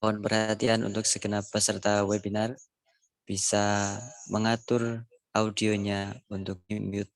Mohon perhatian untuk segenap peserta webinar bisa mengatur audionya untuk mute.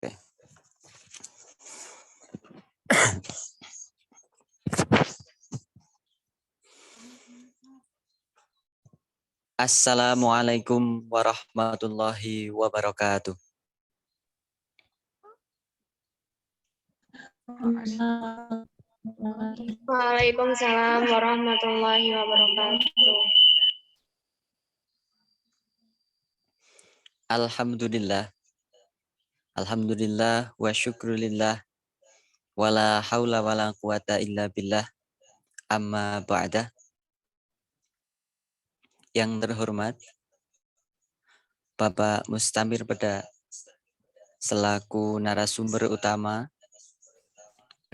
Oke. Assalamualaikum warahmatullahi wabarakatuh. Waalaikumsalam warahmatullahi wabarakatuh. Alhamdulillah. Alhamdulillah wa syukrulillah. Wala haula wala quwata illa billah. Amma ba'dah. Yang terhormat Bapak Mustamir Peda selaku narasumber utama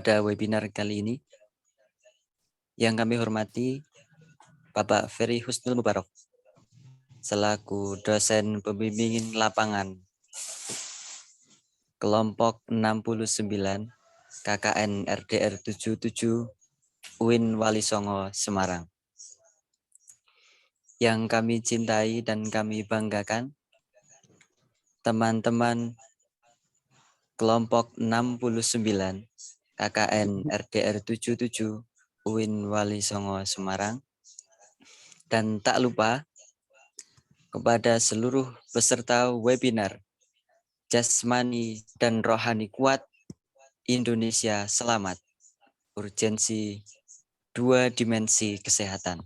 pada webinar kali ini. Yang kami hormati Bapak Ferry Husnul Mubarak selaku dosen pembimbing lapangan kelompok 69 KKN RDR 77 UIN Wali Songo Semarang. Yang kami cintai dan kami banggakan, teman-teman kelompok 69 KKN RDR 77 UIN Wali Songo Semarang. Dan tak lupa kepada seluruh peserta webinar Jasmani dan Rohani Kuat Indonesia Selamat, urgensi 2 dimensi kesehatan.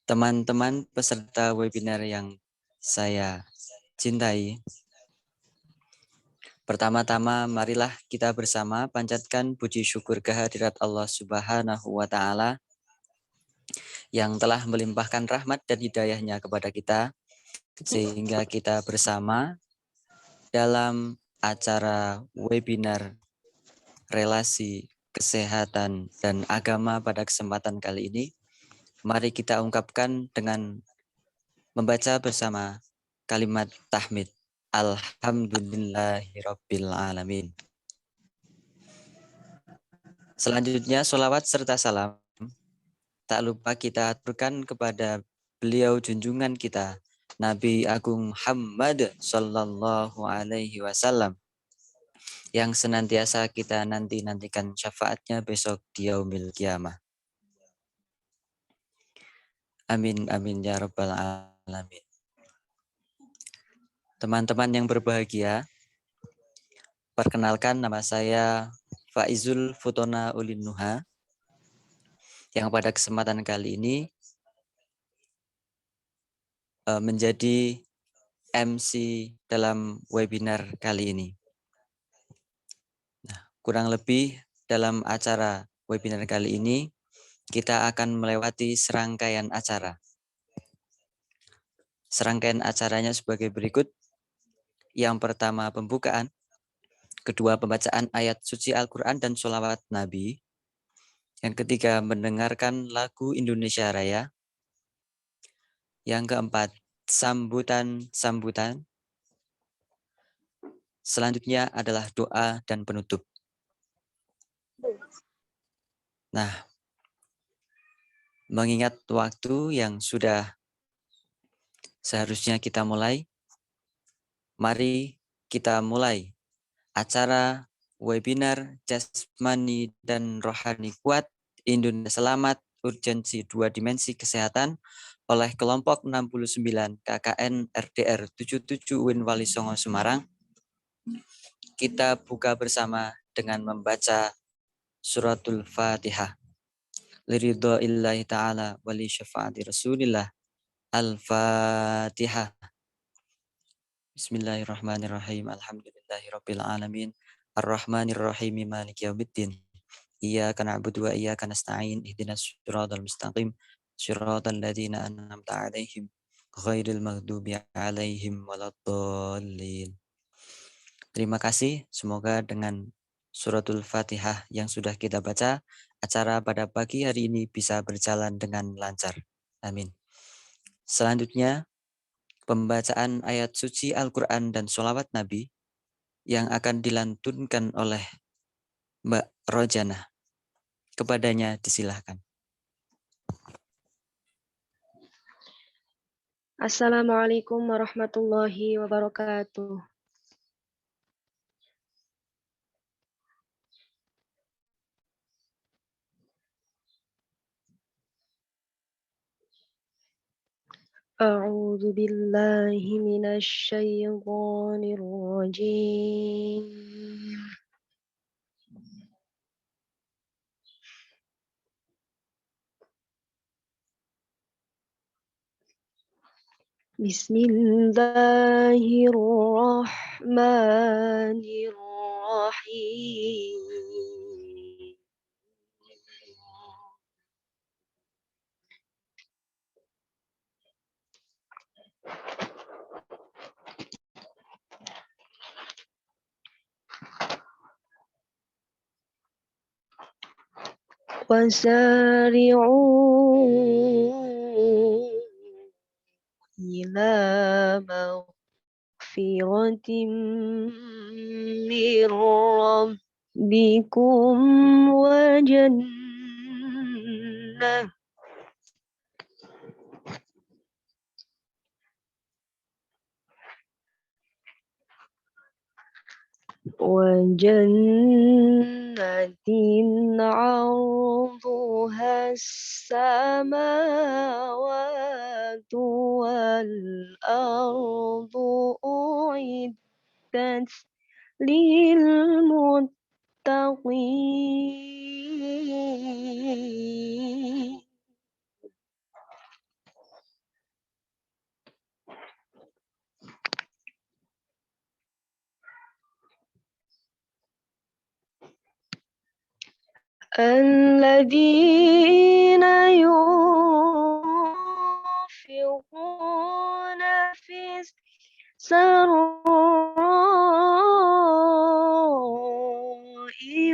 Teman-teman peserta webinar yang saya cintai, pertama-tama marilah kita bersama panjatkan puji syukur kehadirat Allah Subhanahu wa Ta'ala yang telah melimpahkan rahmat dan hidayahnya kepada kita, sehingga kita bersama dalam acara webinar relasi kesehatan dan agama pada kesempatan kali ini. Mari kita ungkapkan dengan membaca bersama kalimat tahmid. Alhamdulillahirabbil alamin. Selanjutnya sholawat serta salam tak lupa kita aturkan kepada beliau junjungan kita Nabi Agung Muhammad Sallallahu Alaihi Wasallam yang senantiasa kita nantikan syafaatnya besok di yaumil kiamah. Amin amin ya rabbal alamin. Teman-teman yang berbahagia, perkenalkan nama saya Faizul Futona Ulin Nuha yang pada kesempatan kali ini menjadi MC dalam webinar kali ini. Nah, kurang lebih dalam acara webinar kali ini kita akan melewati serangkaian acara. Serangkaian acaranya sebagai berikut. Yang pertama pembukaan, kedua pembacaan ayat suci Al-Quran dan sholawat Nabi. Yang ketiga mendengarkan lagu Indonesia Raya. Yang keempat sambutan. Selanjutnya adalah doa dan penutup. Nah, mengingat waktu yang sudah seharusnya kita mulai, mari kita mulai acara webinar Jasmani dan Rohani Kuat Indonesia Selamat Urgensi 2 Dimensi Kesehatan oleh kelompok 69 KKN RDR 77 Win Wali Songo Semarang. Kita buka bersama dengan membaca suratul Fatihah. Liridho illahi ta'ala wali syafaati rasulillah. Al-Fatihah. Bismillahirrahmanirrahim. Alhamdulillahirabbil alamin. Ar-Rahmanirrahim. Maliki yaumiddin. Iyyaka na'budu wa iyyaka nasta'in. Ihdinas siratal mustaqim. Siratal ladzina an'amta 'alaihim ghairil maghdubi 'alaihim waladdallin. Terima kasih. Semoga dengan suratul Fatihah yang sudah kita baca, acara pada pagi hari ini bisa berjalan dengan lancar. Amin. Selanjutnya, pembacaan ayat suci Al-Quran dan sholawat Nabi yang akan dilantunkan oleh Mbak Rojana. Kepadanya disilahkan. Assalamualaikum warahmatullahi wabarakatuh. A'udzu billahi minasy syaithanir rajim. Bismillahirrahmanirrahim. وسارعوا إلى مغفرة من ربكم وجنة عرضها السماوات والأرض أعدت للمتقين الذين ينفقون في السراء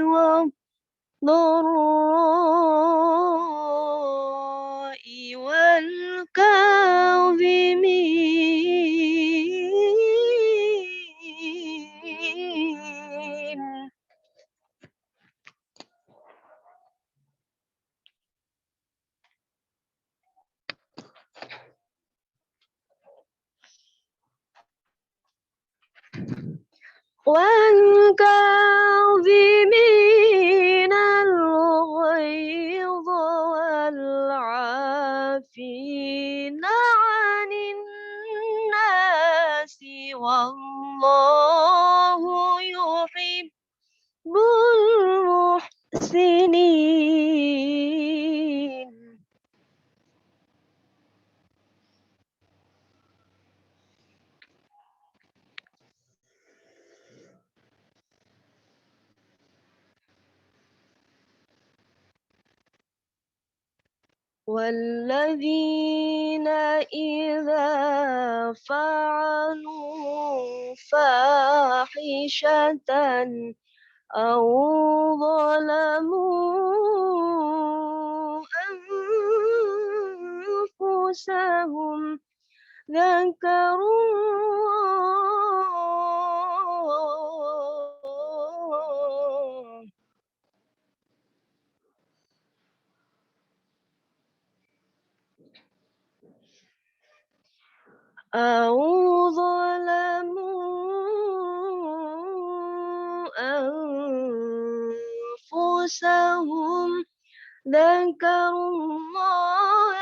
والضراء والكاظمين والكاظمين الغيظ والعافين عن الناس والله يحب المحسنين والذين إذا فعلوا فاحشة أو ظلموا أنفسهم ذكروا الله أو ظلموا أنفسهم ذكروا الله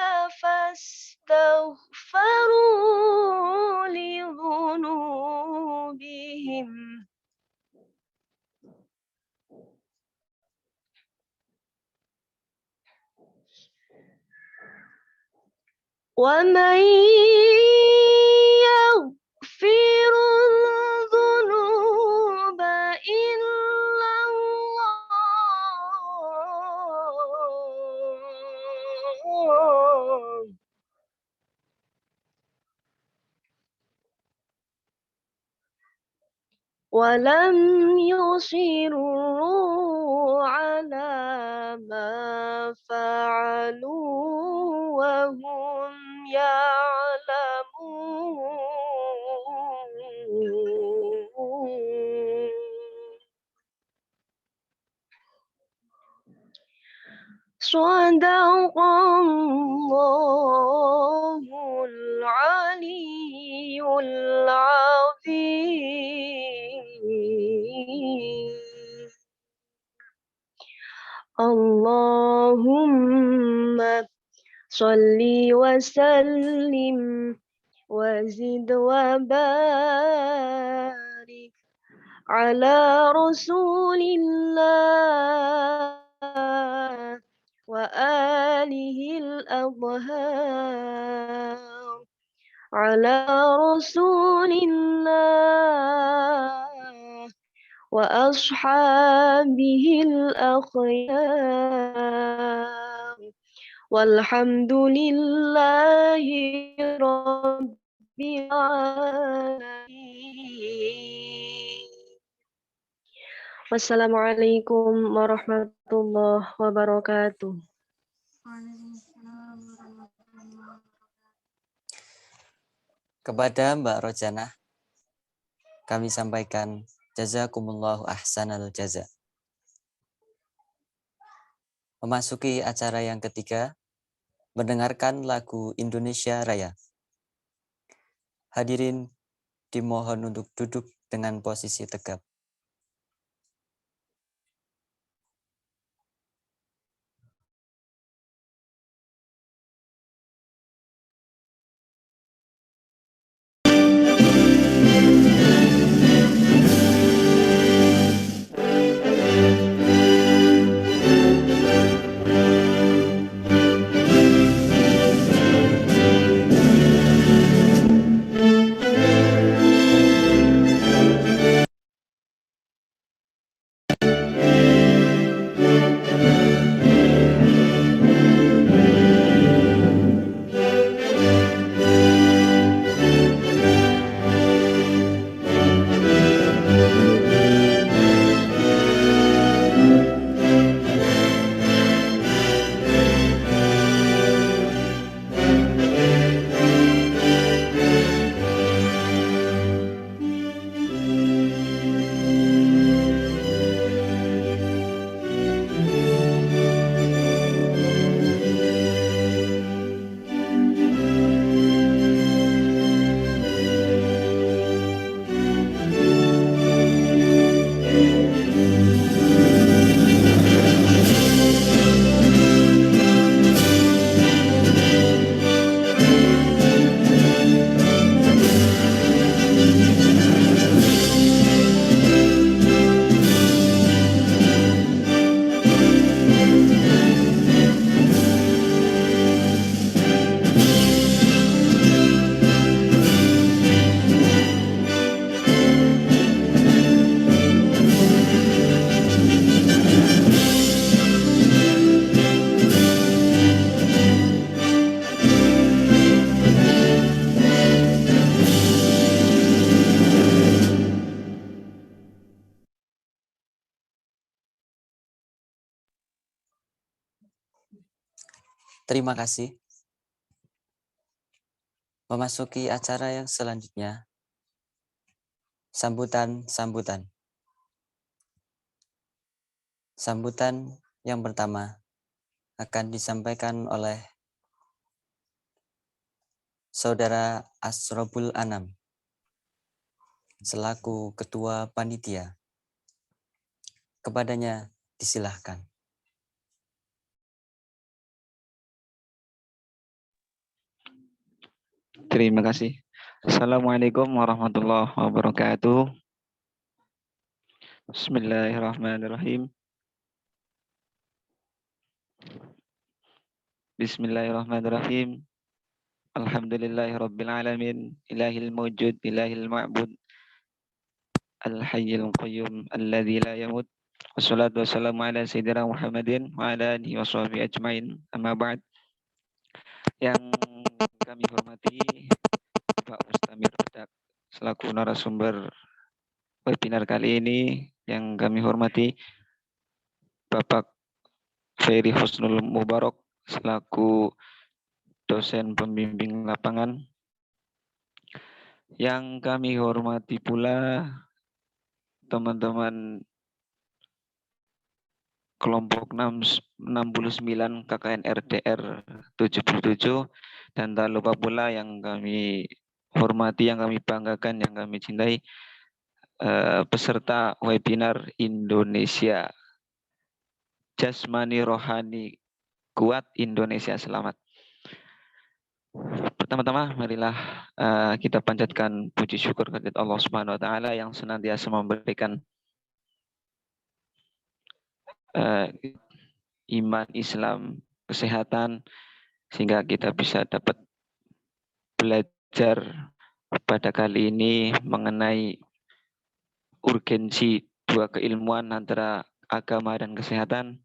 ومن يغفر الذنوب إلا الله ولم يصروا على ما فعلوا وهم يعلمون صدق الله العلي العظيم اللهم صل وسلم وزد وبارك على رسول الله وآله الأطهار على رسول الله وأصحابه الأخيار والحمد لله رب العالمين. Wassalamualaikum warahmatullahi wabarakatuh. Kepada Mbak Rojana, kami sampaikan jazakumullahu ahsanal jaza. Memasuki acara yang ketiga, mendengarkan lagu Indonesia Raya. Hadirin dimohon untuk duduk dengan posisi tegap. Terima kasih. Memasuki acara yang selanjutnya, sambutan-sambutan. Sambutan yang pertama akan disampaikan oleh Saudara Asrobul Anam selaku Ketua Panitia. Kepadanya disilahkan. Terima kasih. Assalamualaikum warahmatullahi wabarakatuh. Bismillahirrahmanirrahim. Bismillahirrahmanirrahim. Alhamdulillahi Rabbil Alamin, Ilahil Mawjud, Ilahil Ma'bud, Al-Hayyil Qayyum, Alladhi la yamut. Wassalatu wassalamu ala Sayyidina Muhammadin wa ala alihi wa sahbihi ajmain. Amma ba'd. Yang kami hormati Pak Mustamir Bedak selaku narasumber webinar kali ini, yang kami hormati Bapak Ferry Husnul Mubarak selaku dosen pembimbing lapangan, yang kami hormati pula teman-teman kelompok 69 KKN RDR 77, dan tak lupa pula yang kami hormati, yang kami banggakan, yang kami cintai, peserta webinar Indonesia Jasmani Rohani Kuat Indonesia Selamat. Pertama-tama marilah kita panjatkan puji syukur kepada Allah Subhanahu wa taala yang senantiasa memberikan iman, Islam, kesehatan, sehingga kita bisa dapat belajar pada kali ini mengenai urgensi dua keilmuan antara agama dan kesehatan.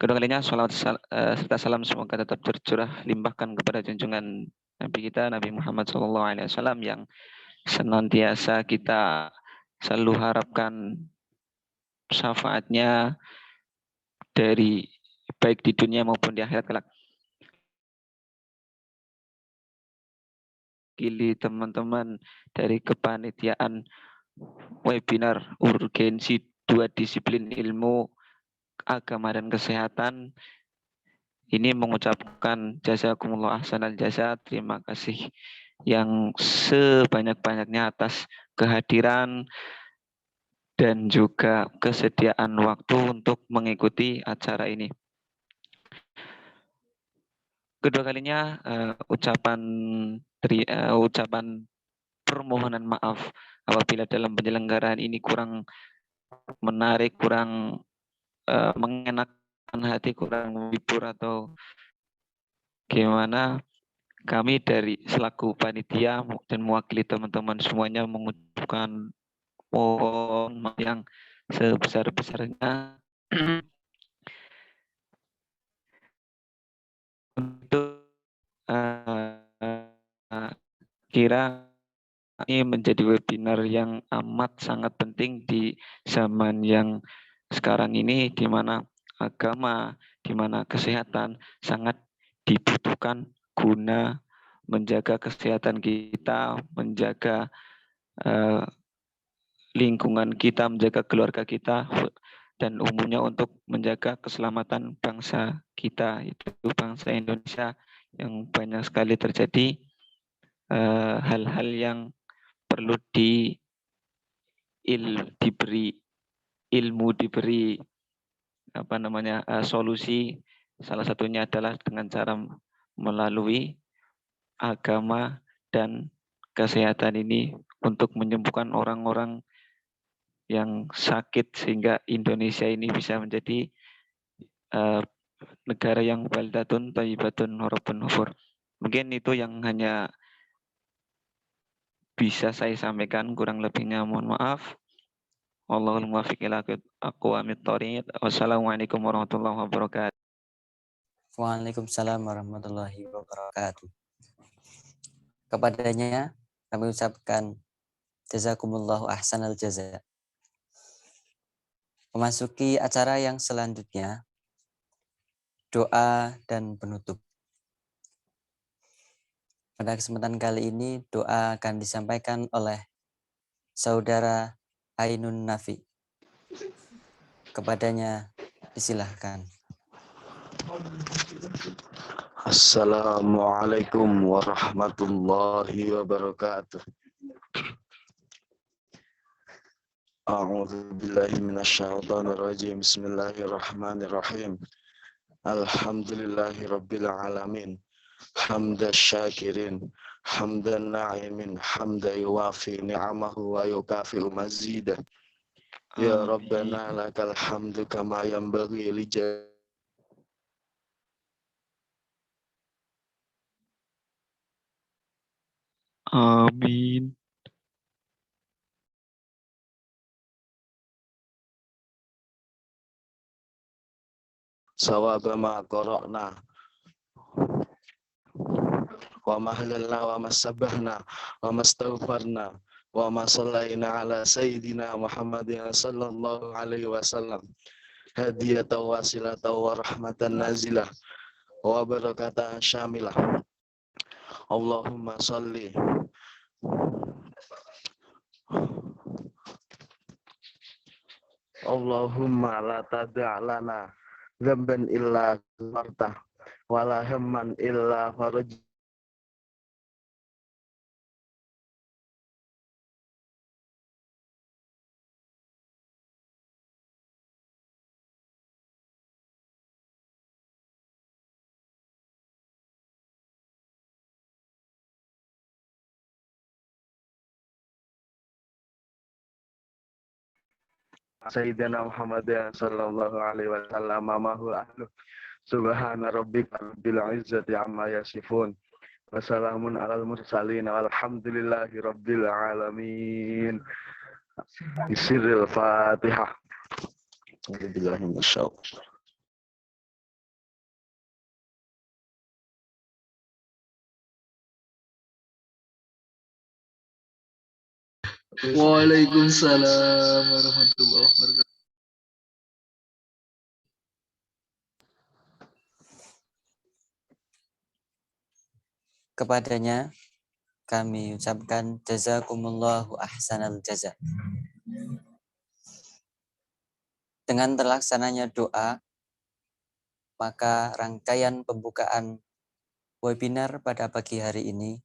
Kedua kalinya salawat serta salam semoga tetap tercurah limpahkan kepada junjungan Nabi kita, Nabi Muhammad SAW, yang senantiasa kita selalu harapkan syafaatnya dari baik di dunia maupun di akhirat kelak. Kili teman-teman dari kepanitiaan webinar urgensi dua disiplin ilmu agama dan kesehatan ini mengucapkan jazakumullah ahsanal jasa, terima kasih yang sebanyak-banyaknya atas kehadiran dan juga kesediaan waktu untuk mengikuti acara ini. Kedua kalinya ucapan permohonan maaf apabila dalam penyelenggaraan ini kurang menarik, kurang mengenakan hati, kurang menghibur atau gimana. Kami dari selaku panitia dan mewakili teman-teman semuanya mengucapkan mohon maaf yang sebesar-besarnya untuk kira ini menjadi webinar yang amat sangat penting di zaman yang sekarang ini, di mana agama, di mana kesehatan sangat dibutuhkan guna menjaga kesehatan kita, menjaga lingkungan kita, menjaga keluarga kita, dan umumnya untuk menjaga keselamatan bangsa kita, itu bangsa Indonesia, yang banyak sekali terjadi hal-hal yang perlu diberi ilmu, diberi solusi. Salah satunya adalah dengan cara melalui agama dan kesehatan ini untuk menyembuhkan orang-orang yang sakit, sehingga Indonesia ini bisa menjadi negara yang baldatun thayyibatun warabun ghafur. Mungkin itu yang hanya bisa saya sampaikan, kurang lebihnya mohon maaf. Wallahul muwaffiq ila aqwamit thoriq. Wassalamualaikum warahmatullahi wabarakatuh. Waalaikumsalam warahmatullahi wabarakatuh. Kepadanya kami ucapkan jazakumullahu ahsanal jaza. Memasuki acara yang selanjutnya, doa dan penutup. Pada kesempatan kali ini, doa akan disampaikan oleh Saudara Ainun Nafi. Kepadanya disilahkan. Assalamualaikum warahmatullahi wabarakatuh. A'udzu billahi minasyaitonir rajim. Bismillahirrahmanirrahim. Alhamdulillahi rabbil alamin. Hamdan syakirin, hamdan na'imin, hamdan yuwafi ni'amahu wa yukafi'u mazidah. Ya Rabbana lakal hamdu kama yanbaghi li Amin. Sawaba ma qara'na wa ma halalna wa ma sabbahna wa ma astaghfarna wa ma sallaina ala sayyidina Muhammadin sallallahu alaihi wasallam hadiyatan wasilatan wa rahmatan nazilah wa barakatan syamilah. Allahumma salli Allahumma la tada' lana dzamban illa ghafartah wa la hamman illa faraj. Sayyidina Muhammad sallallahu alaihi wasallam amahu ahlu subhana rabbika rabbil izzati amma yasifun wa salamun alal mursalin walhamdulillahi rabbil alamin. Bisiril Fatihah. Alhamdulillah masyaallah. Waalaikumsalam warahmatullahi wabarakatuh. Kepadanya kami ucapkan jazakumullahu ahsanal jaza. Dengan terlaksananya doa, maka rangkaian pembukaan webinar pada pagi hari ini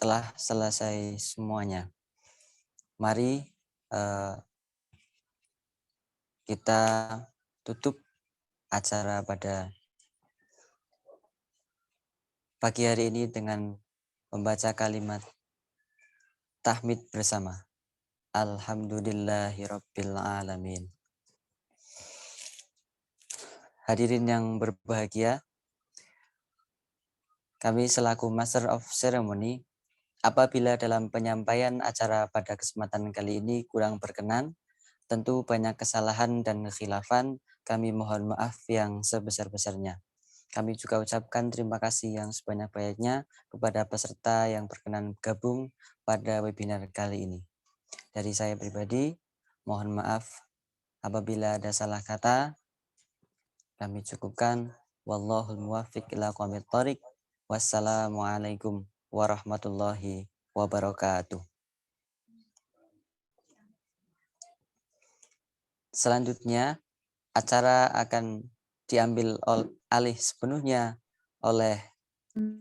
telah selesai semuanya. Mari kita tutup acara pada pagi hari ini dengan membaca kalimat tahmid bersama. Alhamdulillahirabbil alamin. Hadirin yang berbahagia, kami selaku Master of Ceremony, apabila dalam penyampaian acara pada kesempatan kali ini kurang berkenan, tentu banyak kesalahan dan kekhilafan, kami mohon maaf yang sebesar-besarnya. Kami juga ucapkan terima kasih yang sebanyak-banyaknya kepada peserta yang berkenan gabung pada webinar kali ini. Dari saya pribadi, mohon maaf apabila ada salah kata. Kami cukupkan. Wallahul muwaffiq ila aqwamit thoriq. Wassalamualaikum warahmatullahi wabarakatuh. Selanjutnya, acara akan diambil alih sepenuhnya oleh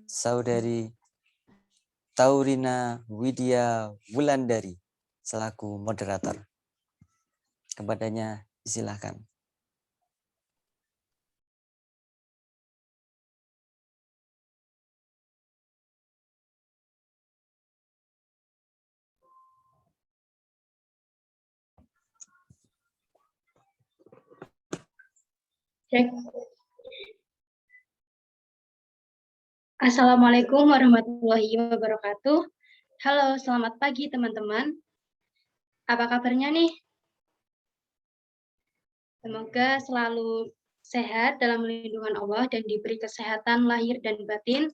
Saudari Taurina Widya Wulandari selaku moderator. Kepadanya silakan. Cek. Assalamualaikum warahmatullahi wabarakatuh. Halo, selamat pagi teman-teman. Apa kabarnya nih? Semoga selalu sehat dalam lindungan Allah dan diberi kesehatan lahir dan batin.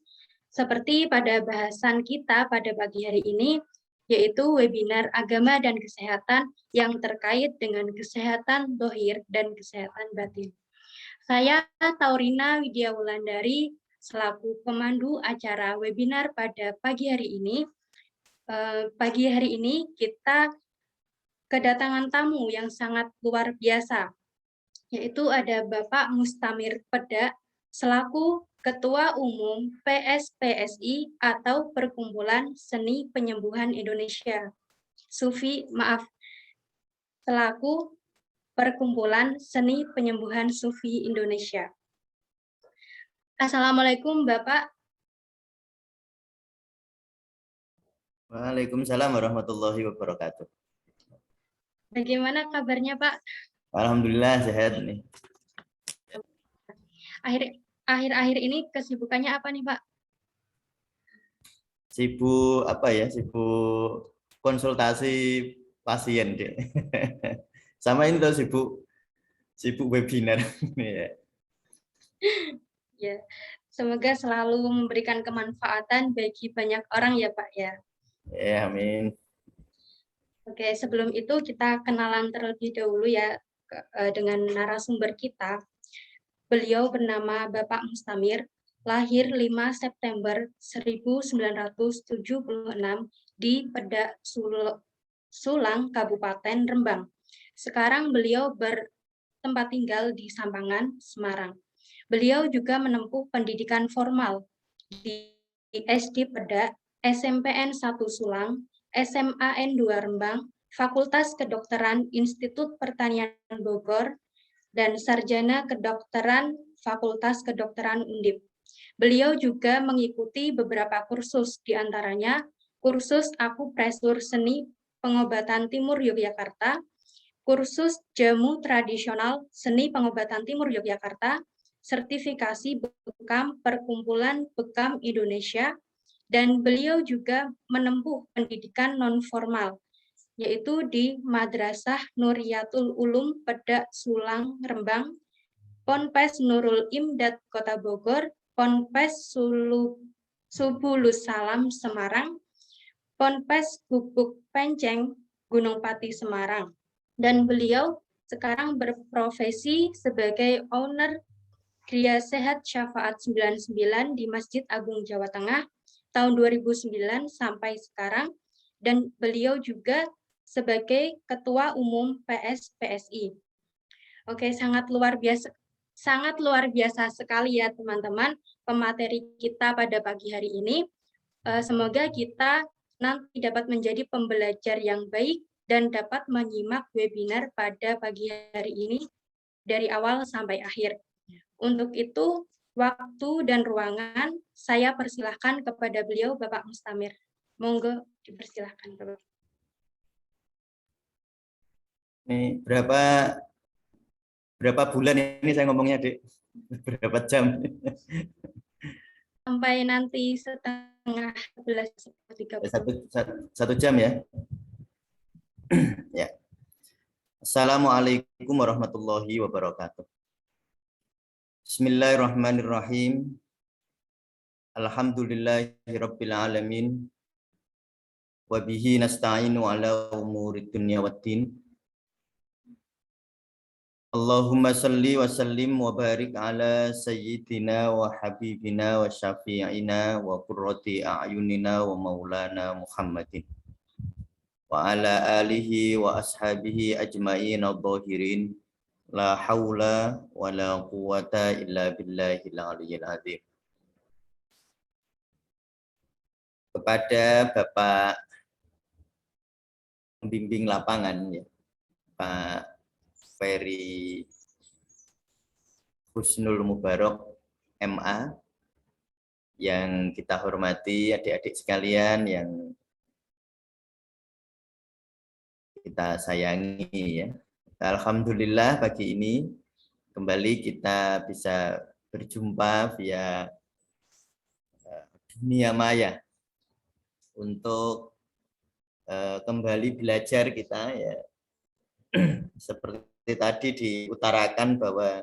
Seperti pada bahasan kita pada pagi hari ini, yaitu webinar agama dan kesehatan yang terkait dengan kesehatan zahir dan kesehatan batin. Saya Taurina Widya Wulandari selaku pemandu acara webinar pada pagi hari ini. Pagi hari ini kita kedatangan tamu yang sangat luar biasa, yaitu ada Bapak Mustamir Peda selaku Ketua Umum PSPSI atau Perkumpulan Seni Penyembuhan Indonesia. Selaku Perkumpulan Seni Penyembuhan Sufi Indonesia. Assalamualaikum Bapak. Waalaikumsalam warahmatullahi wabarakatuh. Bagaimana kabarnya Pak? Alhamdulillah sehat nih. Akhir-akhir ini kesibukannya apa nih Pak? sibuk apa ya, sibuk konsultasi pasien deh. Sama ini tuh sibuk webinar. Ya, semoga selalu memberikan kemanfaatan bagi banyak orang ya Pak ya. Ya, amin. Oke, sebelum itu kita kenalan terlebih dahulu ya dengan narasumber kita. Beliau bernama Bapak Mustamir, lahir 5 September 1976 di Pedak Sulang, Kabupaten Rembang. Sekarang beliau bertempat tinggal di Sampangan, Semarang. Beliau juga menempuh pendidikan formal di SD Pedak, SMPN 1 Sulang, SMAN 2 Rembang, Fakultas Kedokteran Institut Pertanian Bogor, dan Sarjana Kedokteran Fakultas Kedokteran Undip. Beliau juga mengikuti beberapa kursus, diantaranya kursus akupresur seni pengobatan Timur Yogyakarta, kursus jamu tradisional seni pengobatan Timur Yogyakarta, sertifikasi bekam Perkumpulan Bekam Indonesia, dan beliau juga menempuh pendidikan non-formal, yaitu di Madrasah Nuriyatul Ulum Pedak Sulang Rembang, Ponpes Nurul Imdad Kota Bogor, Ponpes Subulus Salam Semarang, Ponpes Gubuk Penceng Gunung Pati Semarang. Dan beliau sekarang berprofesi sebagai owner Gria Sehat Syafaat 99 di Masjid Agung Jawa Tengah tahun 2009 sampai sekarang, dan beliau juga sebagai Ketua Umum PSPSI. Oke, sangat luar biasa sekali ya teman-teman pemateri kita pada pagi hari ini. Semoga kita nanti dapat menjadi pembelajar yang baik dan dapat menyimak webinar pada pagi hari ini dari awal sampai akhir. Untuk itu, waktu dan ruangan saya persilahkan kepada beliau, Bapak Mustamir. Monggo dipersilahkan, Bapak. Ini berapa bulan ini saya ngomongnya, Dek? Berapa jam? Sampai nanti setengah 11.30. Satu jam ya? Ya. Assalamualaikum warahmatullahi wabarakatuh. Bismillahirrahmanirrahim. Alhamdulillahirabbil alamin. Wa bihi nasta'inu ala umurid dunya waddin. Allahumma salli wa sallim wa barik ala sayyidina wa habibina wa syafi'ina wa qurrati a'yunina wa maulana Muhammadin wa ala alihi wa ashabihi ajma'in adh-dhahirin. La haula wa la quwata illa billahil aliyyil azim. Kepada Bapak pembimbing lapangan ya, Pak Ferry Husnul Mubarak MA, yang kita hormati, adik-adik sekalian yang kita sayangi ya. Alhamdulillah pagi ini kembali kita bisa berjumpa via dunia maya untuk kembali belajar kita ya. Seperti tadi diutarakan bahwa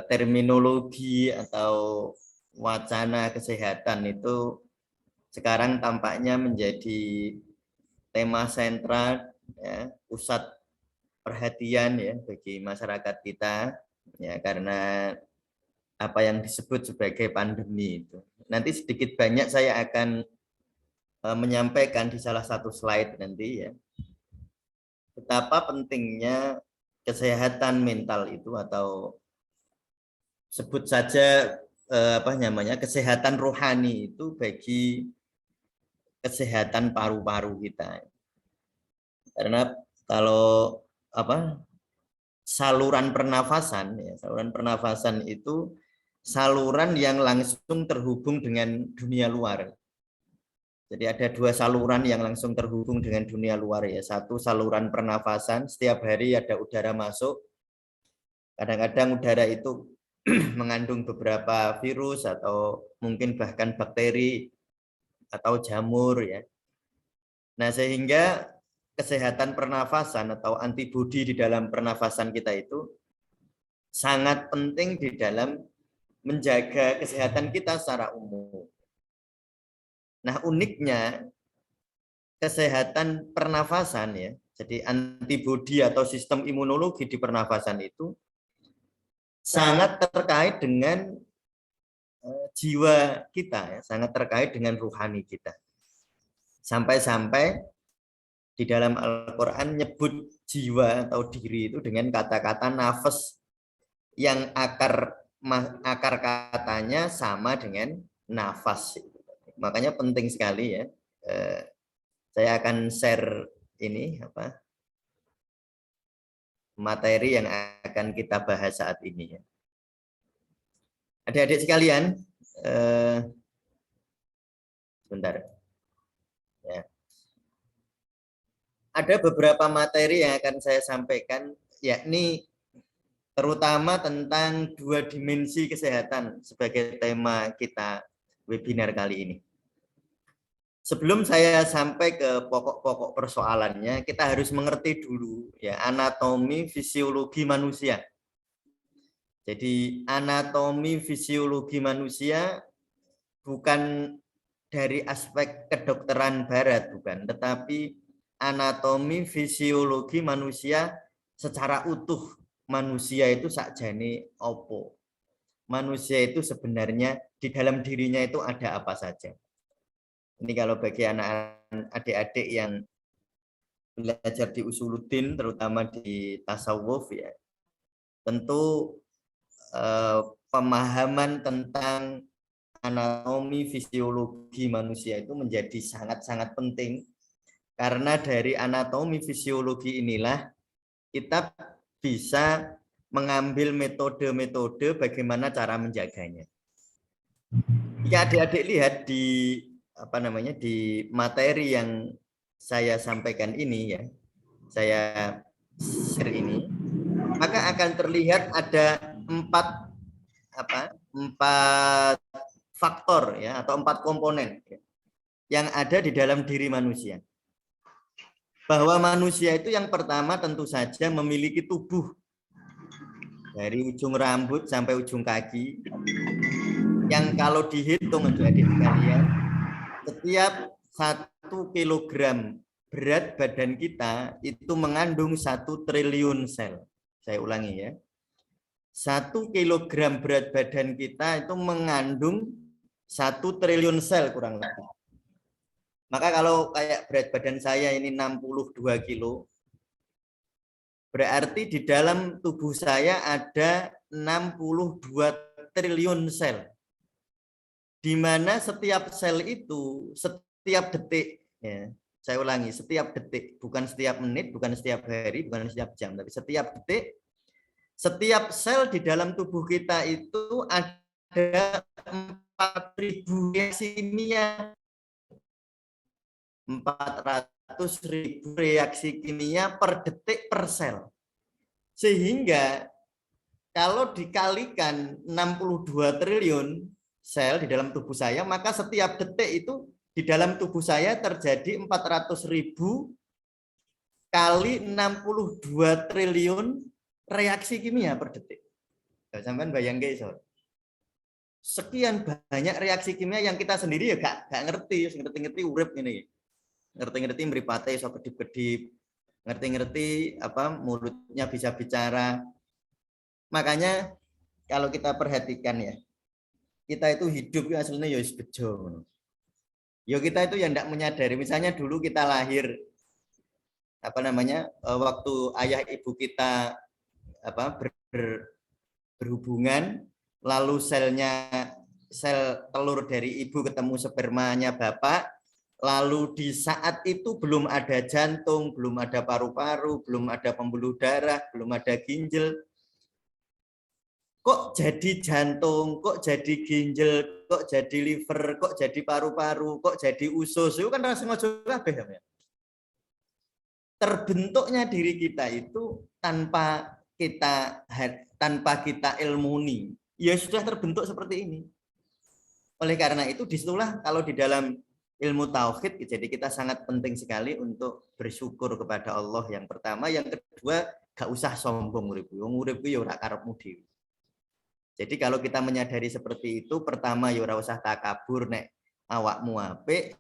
terminologi atau wacana kesehatan itu sekarang tampaknya menjadi tema sentral ya, pusat perhatian ya bagi masyarakat kita ya, karena apa yang disebut sebagai pandemi itu. Nanti sedikit banyak saya akan menyampaikan di salah satu slide nanti ya, betapa pentingnya kesehatan mental itu, atau sebut saja kesehatan rohani itu bagi kesehatan paru-paru kita. Karena kalau saluran pernafasan ya, saluran pernafasan itu saluran yang langsung terhubung dengan dunia luar. Jadi ada dua saluran yang langsung terhubung dengan dunia luar ya. Satu saluran pernafasan, setiap hari ada udara masuk. Kadang-kadang udara itu mengandung beberapa virus atau mungkin bahkan bakteri atau jamur ya. Nah, sehingga kesehatan pernafasan atau antibodi di dalam pernafasan kita itu sangat penting di dalam menjaga kesehatan kita secara umum. Nah, uniknya kesehatan pernafasan ya, jadi antibodi atau sistem imunologi di pernafasan itu sangat terkait dengan jiwa kita ya, sangat terkait dengan ruhani kita. Sampai-sampai di dalam Al-Qur'an nyebut jiwa atau diri itu dengan kata-kata nafas yang akar katanya sama dengan nafas. Makanya penting sekali ya. Saya akan share ini materi yang akan kita bahas saat ini ya. Adik-adik sekalian, sebentar. Ya. Ada beberapa materi yang akan saya sampaikan, yakni terutama tentang 2 dimensi kesehatan sebagai tema kita webinar kali ini. Sebelum saya sampai ke pokok-pokok persoalannya, kita harus mengerti dulu ya anatomi fisiologi manusia. Jadi anatomi fisiologi manusia bukan dari aspek kedokteran barat, bukan, tetapi anatomi fisiologi manusia secara utuh. Manusia itu sakjane opo. Manusia itu sebenarnya di dalam dirinya itu ada apa saja. Ini kalau bagi anak-anak adik-adik yang belajar di Usuluddin, terutama di tasawuf ya, tentu pemahaman tentang anatomi fisiologi manusia itu menjadi sangat-sangat penting, karena dari anatomi fisiologi inilah kita bisa mengambil metode-metode bagaimana cara menjaganya. Ya, adik-adik lihat di di materi yang saya sampaikan ini ya, saya share ini, maka akan terlihat ada 4 faktor ya, atau 4 komponen ya, yang ada di dalam diri manusia. Bahwa manusia itu yang pertama tentu saja memiliki tubuh dari ujung rambut sampai ujung kaki, yang kalau dihitung adik-adik sekalian, setiap 1 kilogram berat badan kita itu mengandung 1 triliun sel. Saya ulangi ya, 1 kilogram berat badan kita itu mengandung 1 triliun sel kurang lebih. Maka kalau kayak berat badan saya ini 62 kilo, berarti di dalam tubuh saya ada 62 triliun sel. Di mana setiap sel itu setiap detik, ya, saya ulangi, setiap detik, bukan setiap menit, bukan setiap hari, bukan setiap jam, tapi setiap detik, setiap sel di dalam tubuh kita itu ada 4.000 reaksi kimia. 400.000 reaksi kimia per detik per sel. Sehingga kalau dikalikan 62 triliun sel di dalam tubuh saya, maka setiap detik itu di dalam tubuh saya terjadi 400.000 kali 62 triliun reaksi kimia per detik. Sampean bayangke iso. Sekian banyak reaksi kimia yang kita sendiri ya gak ngerti, ngerti urip ngene. Ngerti-ngerti mripate iso kedip-kedip, ngerti-ngerti mulutnya bisa bicara. Makanya kalau kita perhatikan ya, kita itu hidup aslinya ya wis bejo. Ya kita itu yang tidak menyadari. Misalnya dulu kita lahir waktu ayah ibu kita berhubungan, lalu sel telur dari ibu ketemu spermanya bapak, lalu di saat itu belum ada jantung, belum ada paru-paru, belum ada pembuluh darah, belum ada ginjal. Kok jadi jantung, kok jadi ginjal, kok jadi liver, kok jadi paru-paru, kok jadi usus? Itu kan rasanya kabeh ya. Terbentuknya diri kita itu tanpa kita ilmuni, ya sudah terbentuk seperti ini. Oleh karena itu disitulah kalau di dalam ilmu tauhid, jadi kita sangat penting sekali untuk bersyukur kepada Allah yang pertama, yang kedua gak usah sombong uripu. Wong uripu ya ora karepmu dhewe. Jadi kalau kita menyadari seperti itu, pertama ya ora usah takabur nek awakmu apik,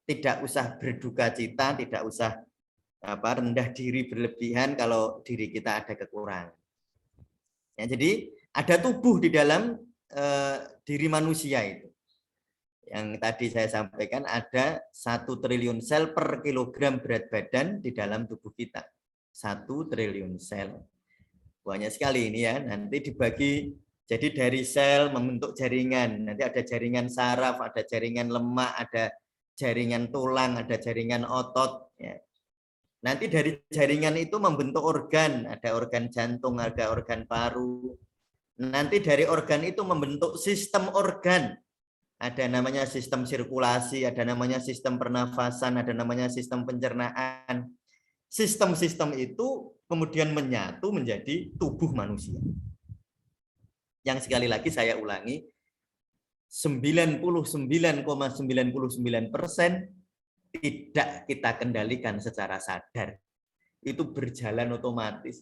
tidak usah berduka cita, tidak usah rendah diri berlebihan kalau diri kita ada kekurangan. Ya, jadi ada tubuh di dalam diri manusia itu. Yang tadi saya sampaikan ada 1 triliun sel per kilogram berat badan di dalam tubuh kita. 1 triliun sel. Banyak sekali ini ya, nanti dibagi jadi dari sel membentuk jaringan. Nanti ada jaringan saraf, ada jaringan lemak, ada jaringan tulang, ada jaringan otot. Ya. Nanti dari jaringan itu membentuk organ, ada organ jantung, ada organ paru. Nanti dari organ itu membentuk sistem organ. Ada namanya sistem sirkulasi, ada namanya sistem pernafasan, ada namanya sistem pencernaan. Sistem-sistem itu kemudian menyatu menjadi tubuh manusia. Yang sekali lagi saya ulangi, 99,99% tidak kita kendalikan secara sadar. Itu berjalan otomatis.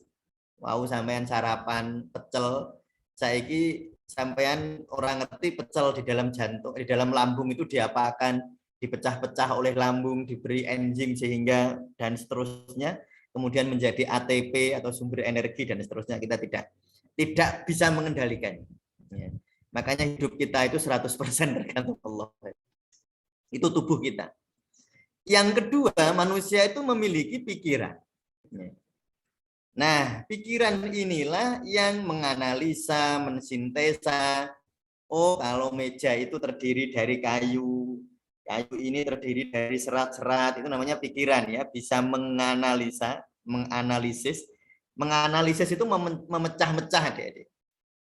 Wow, sampean sarapan pecel, saiki sampean orang ngerti pecel di dalam jantung, di dalam lambung itu diapakan, dipecah-pecah oleh lambung, diberi enzim sehingga dan seterusnya, kemudian menjadi ATP atau sumber energi dan seterusnya, kita tidak bisa mengendalikan. Ya. Makanya hidup kita itu 100% tergantung Allah. Itu tubuh kita. Yang kedua, manusia itu memiliki pikiran. Ya. Nah, pikiran inilah yang menganalisa, mensintesa. Oh, kalau meja itu terdiri dari kayu, kayu ini terdiri dari serat-serat, itu namanya pikiran ya, bisa menganalisa, menganalisis. Menganalisis itu memecah-mecah, adik-adik.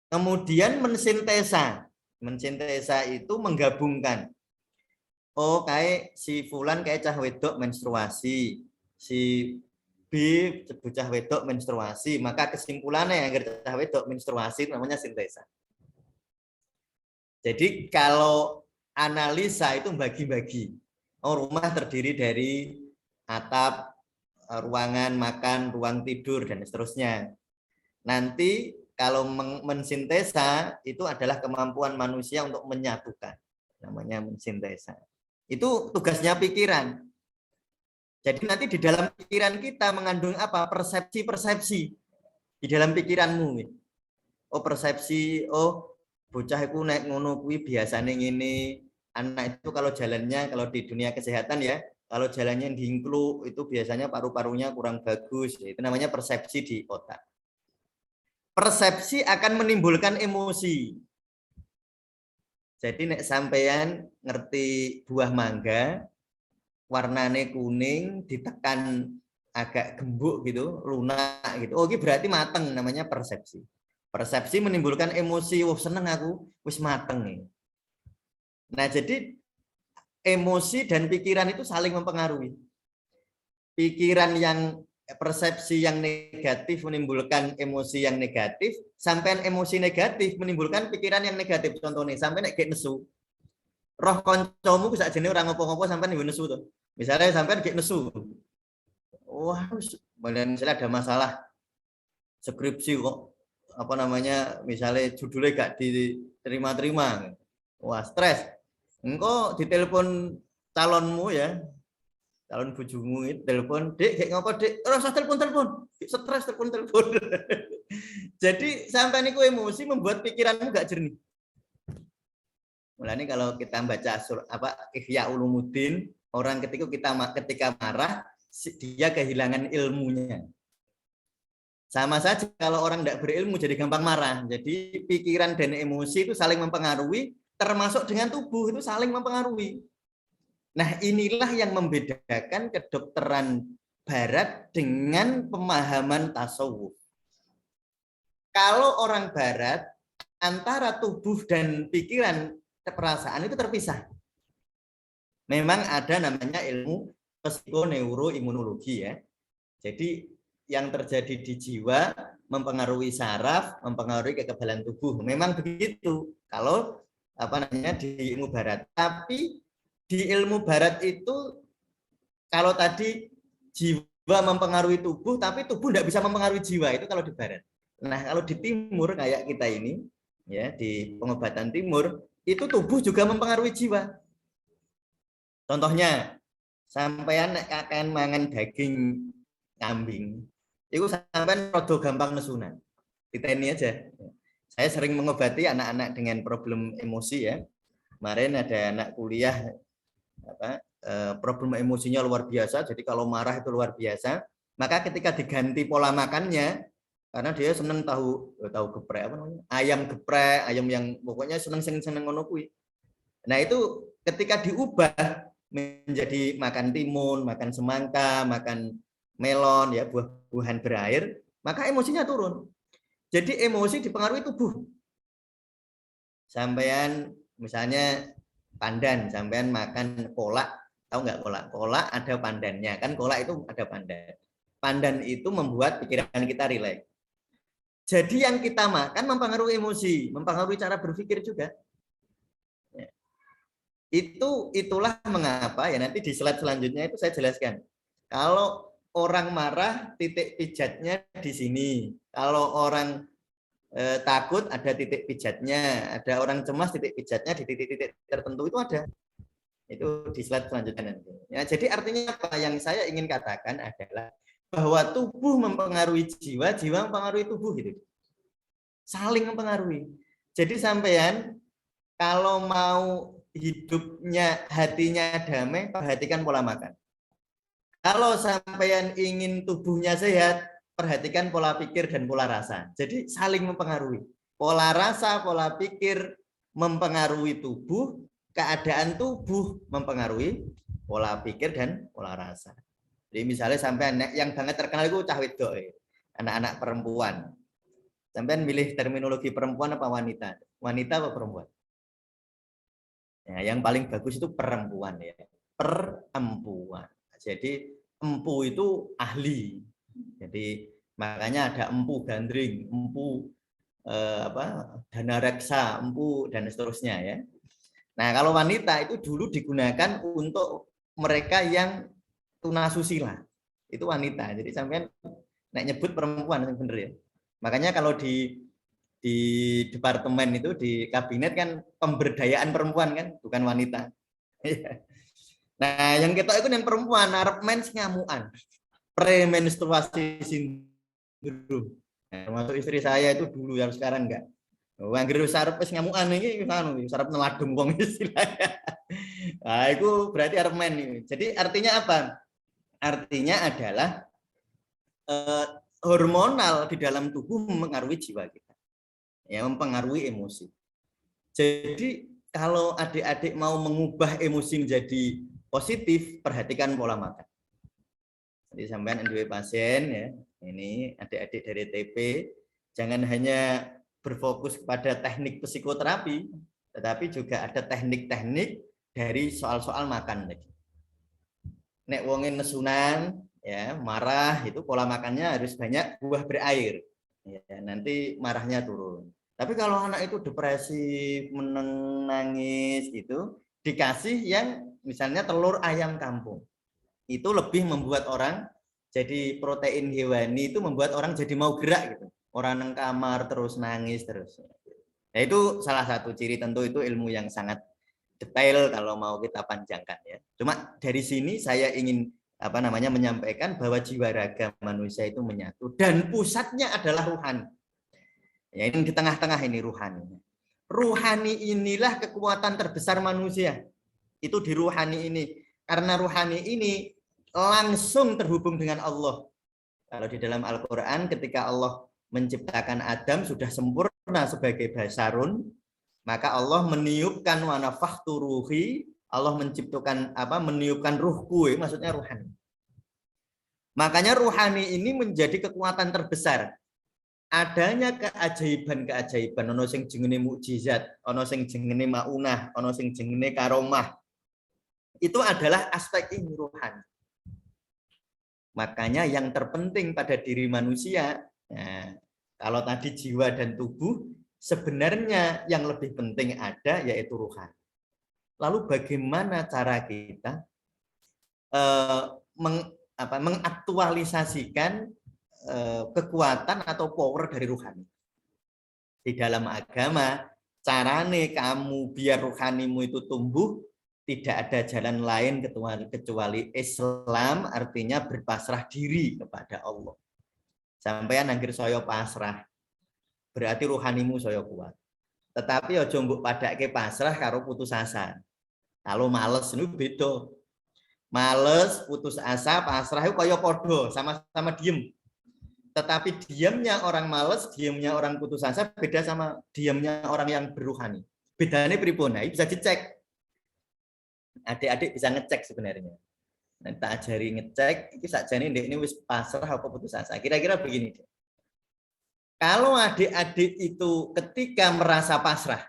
Kemudian mensintesa. Mensintesa itu menggabungkan. Oh, kayak si fulan kayak cah wedok menstruasi, si B bocah wedok menstruasi, maka kesimpulannya yang cah wedok menstruasi namanya sintesa. Jadi kalau analisa itu bagi-bagi. Oh, rumah terdiri dari atap, ruangan makan, ruang tidur dan seterusnya. Nanti kalau mensintesa itu adalah kemampuan manusia untuk menyatukan, namanya mensintesa. Itu tugasnya pikiran. Jadi nanti di dalam pikiran kita mengandung apa? Persepsi-persepsi di dalam pikiranmu. Oh, persepsi, oh bocah itu naik ngono kuwi biasanya ngene. Anak itu kalau jalannya, kalau di dunia kesehatan ya, kalau jalannya dingkluk itu biasanya paru-parunya kurang bagus. Itu namanya persepsi di otak. Persepsi akan menimbulkan emosi. Jadi nek sampean ngerti buah mangga, warnane kuning, ditekan agak gembuk gitu, lunak gitu. Oh, ini berarti mateng, namanya persepsi. Persepsi menimbulkan emosi, wah seneng aku, wis mateng nih. Nah, jadi emosi dan pikiran itu saling mempengaruhi. Pikiran yang persepsi yang negatif menimbulkan emosi yang negatif, sampai emosi negatif menimbulkan pikiran yang negatif. Contohnya, sampai nek gek nesu. Roh koncomu bisa jenis orang ngopo-ngopo sampai nih nesu tuh. Misalnya sampai gek nesu. Wah, misalnya ada masalah skripsi kok apa namanya, misalnya judulnya gak diterima-terima. Wah, stres. Engko ditelepon calonmu ya, calon bojomu itu telepon, "Dek, kayak ngapa, Dek?" Ora usah telepon. Stres telepon. Jadi sampai niku emosi membuat pikiranmu gak jernih. Mulanya kalau kita baca Ihya Ulumuddin, orang ketika marah, dia kehilangan ilmunya. Sama saja kalau orang tidak berilmu jadi gampang marah. Jadi pikiran dan emosi itu saling mempengaruhi, termasuk dengan tubuh itu saling mempengaruhi. Nah, inilah yang membedakan kedokteran Barat dengan pemahaman tasawuf. Kalau orang Barat, antara tubuh dan pikiran, perasaan itu terpisah. Memang ada namanya ilmu psikoneuroimunologi ya. Jadi yang terjadi di jiwa mempengaruhi saraf, mempengaruhi kekebalan tubuh. Memang begitu kalau di ilmu barat. Tapi di ilmu barat itu kalau tadi jiwa mempengaruhi tubuh, tapi tubuh tidak bisa mempengaruhi jiwa, itu kalau di barat. Nah, kalau di timur kayak kita ini, ya di pengobatan timur, itu tubuh juga mempengaruhi jiwa. Contohnya, sampean nek kakean mangan daging kambing, itu sampean rada gampang nesunan. Diteni aja. Saya sering mengobati anak-anak dengan problem emosi ya. Kemarin ada anak kuliah problem emosinya luar biasa, jadi kalau marah itu luar biasa. Maka ketika diganti pola makannya, karena dia seneng tahu geprek apa namanya, ayam geprek, ayam yang pokoknya seneng ngono kuwi. Nah itu ketika diubah menjadi makan timun, makan semangka, makan melon, ya buah-buahan berair, maka emosinya turun. Jadi emosi dipengaruhi tubuh. Sampean misalnya pandan, sampean makan kolak, tahu nggak kolak? Kolak ada pandannya, kan kolak itu ada pandan. Pandan itu membuat pikiran kita rileks. Jadi yang kita makan mempengaruhi emosi, mempengaruhi cara berpikir juga. Itulah mengapa ya nanti di slide selanjutnya itu saya jelaskan. Kalau orang marah titik pijatnya di sini. Kalau orang takut ada titik pijatnya, ada orang cemas titik pijatnya di titik-titik tertentu itu ada. Itu di slide selanjutnya nanti. Ya, jadi artinya apa yang saya ingin katakan adalah bahwa tubuh mempengaruhi jiwa, jiwa mempengaruhi tubuh gitu. Saling mempengaruhi. Jadi sampean kalau mau hidupnya hatinya damai, perhatikan pola makan. Kalau sampean ingin tubuhnya sehat, perhatikan pola pikir dan pola rasa. Jadi saling mempengaruhi. Pola rasa, pola pikir mempengaruhi tubuh, keadaan tubuh mempengaruhi pola pikir dan pola rasa. Jadi misalnya sampean yang banget terkenal itu cah wedok, anak-anak perempuan. Sampean milih terminologi perempuan apa wanita? Wanita apa perempuan? Ya, yang paling bagus itu perempuan ya. Perempuan. Jadi empu itu ahli. Jadi makanya ada empu gandring, empu dana reksa, empu dan seterusnya ya. Nah, kalau wanita itu dulu digunakan untuk mereka yang tunasusila. Itu wanita. Jadi sampean nek nyebut perempuan yang bener ya. Makanya kalau di departemen itu di kabinet kan pemberdayaan perempuan kan, bukan wanita. Nah, yang kita itu yang perempuan arep men ngamuan. Premenstruasi sindrom. Nah, termasuk istri saya itu dulu yang sekarang enggak. Anggere wis arep wis ngamukan iki anu arep neladung wong istilahnya. Nah, itu berarti arep men ini. Jadi artinya apa? Artinya adalah hormonal di dalam tubuh mempengaruhi jiwa kita. Ya, mempengaruhi emosi. Jadi kalau adik-adik mau mengubah emosi menjadi positif, perhatikan pola makan. Jadi sampean dua pasien ya, ini adik-adik dari TP, jangan hanya berfokus kepada teknik psikoterapi, tetapi juga ada teknik-teknik dari soal-soal makan tadi. Nek wongin nesunan, ya marah itu pola makannya harus banyak buah berair, ya nanti marahnya turun. Tapi kalau anak itu depresi, menangis itu dikasih yang misalnya telur ayam kampung, itu lebih membuat orang jadi protein hewani itu membuat orang jadi mau gerak gitu. Orang nang kamar terus nangis terus. Nah, itu salah satu ciri, tentu itu ilmu yang sangat detail kalau mau kita panjangkan ya. Cuma dari sini saya ingin menyampaikan bahwa jiwa raga manusia itu menyatu dan pusatnya adalah ruhani. Ya, ini di tengah-tengah ini ruhani. Ruhani inilah kekuatan terbesar manusia. Itu di ruhani ini. Karena ruhani ini langsung terhubung dengan Allah. Kalau di dalam Al-Quran ketika Allah menciptakan Adam sudah sempurna sebagai basarun, maka Allah meniupkan wa nafakhtu ruhi, Allah menciptakan meniupkan ruhku, maksudnya ruhani. Makanya ruhani ini menjadi kekuatan terbesar. Adanya keajaiban-keajaiban, ono sing jenenge mukjizat, ono sing jenenge maunah, ono sing jenenge karomah. Itu adalah aspek ini ruhani. Makanya yang terpenting pada diri manusia, nah, kalau tadi jiwa dan tubuh, sebenarnya yang lebih penting ada yaitu rohani. Lalu bagaimana cara kita mengaktualisasikan kekuatan atau power dari rohani? Di dalam agama, carane kamu biar rohanimu itu tumbuh, tidak ada jalan lain kecuali Islam, artinya berpasrah diri kepada Allah. Sampeyan anggere saya pasrah, berarti rohanimu saya kuat. Tetapi aja mbok padake pasrah karo putus asa. Kalau males itu beda. Males, putus asa, pasrah itu kaya padha, sama-sama diem. Tetapi diamnya orang males, diamnya orang putus asa beda sama diamnya orang yang berrohani. Bedanya pripun? Nah, bisa dicek. Adik-adik bisa ngecek sebenarnya. Nanti tak ajari ngecek, ini sakjane ini wis pasrah apa putus asa. Kira-kira begini. Kalau adik-adik itu ketika merasa pasrah,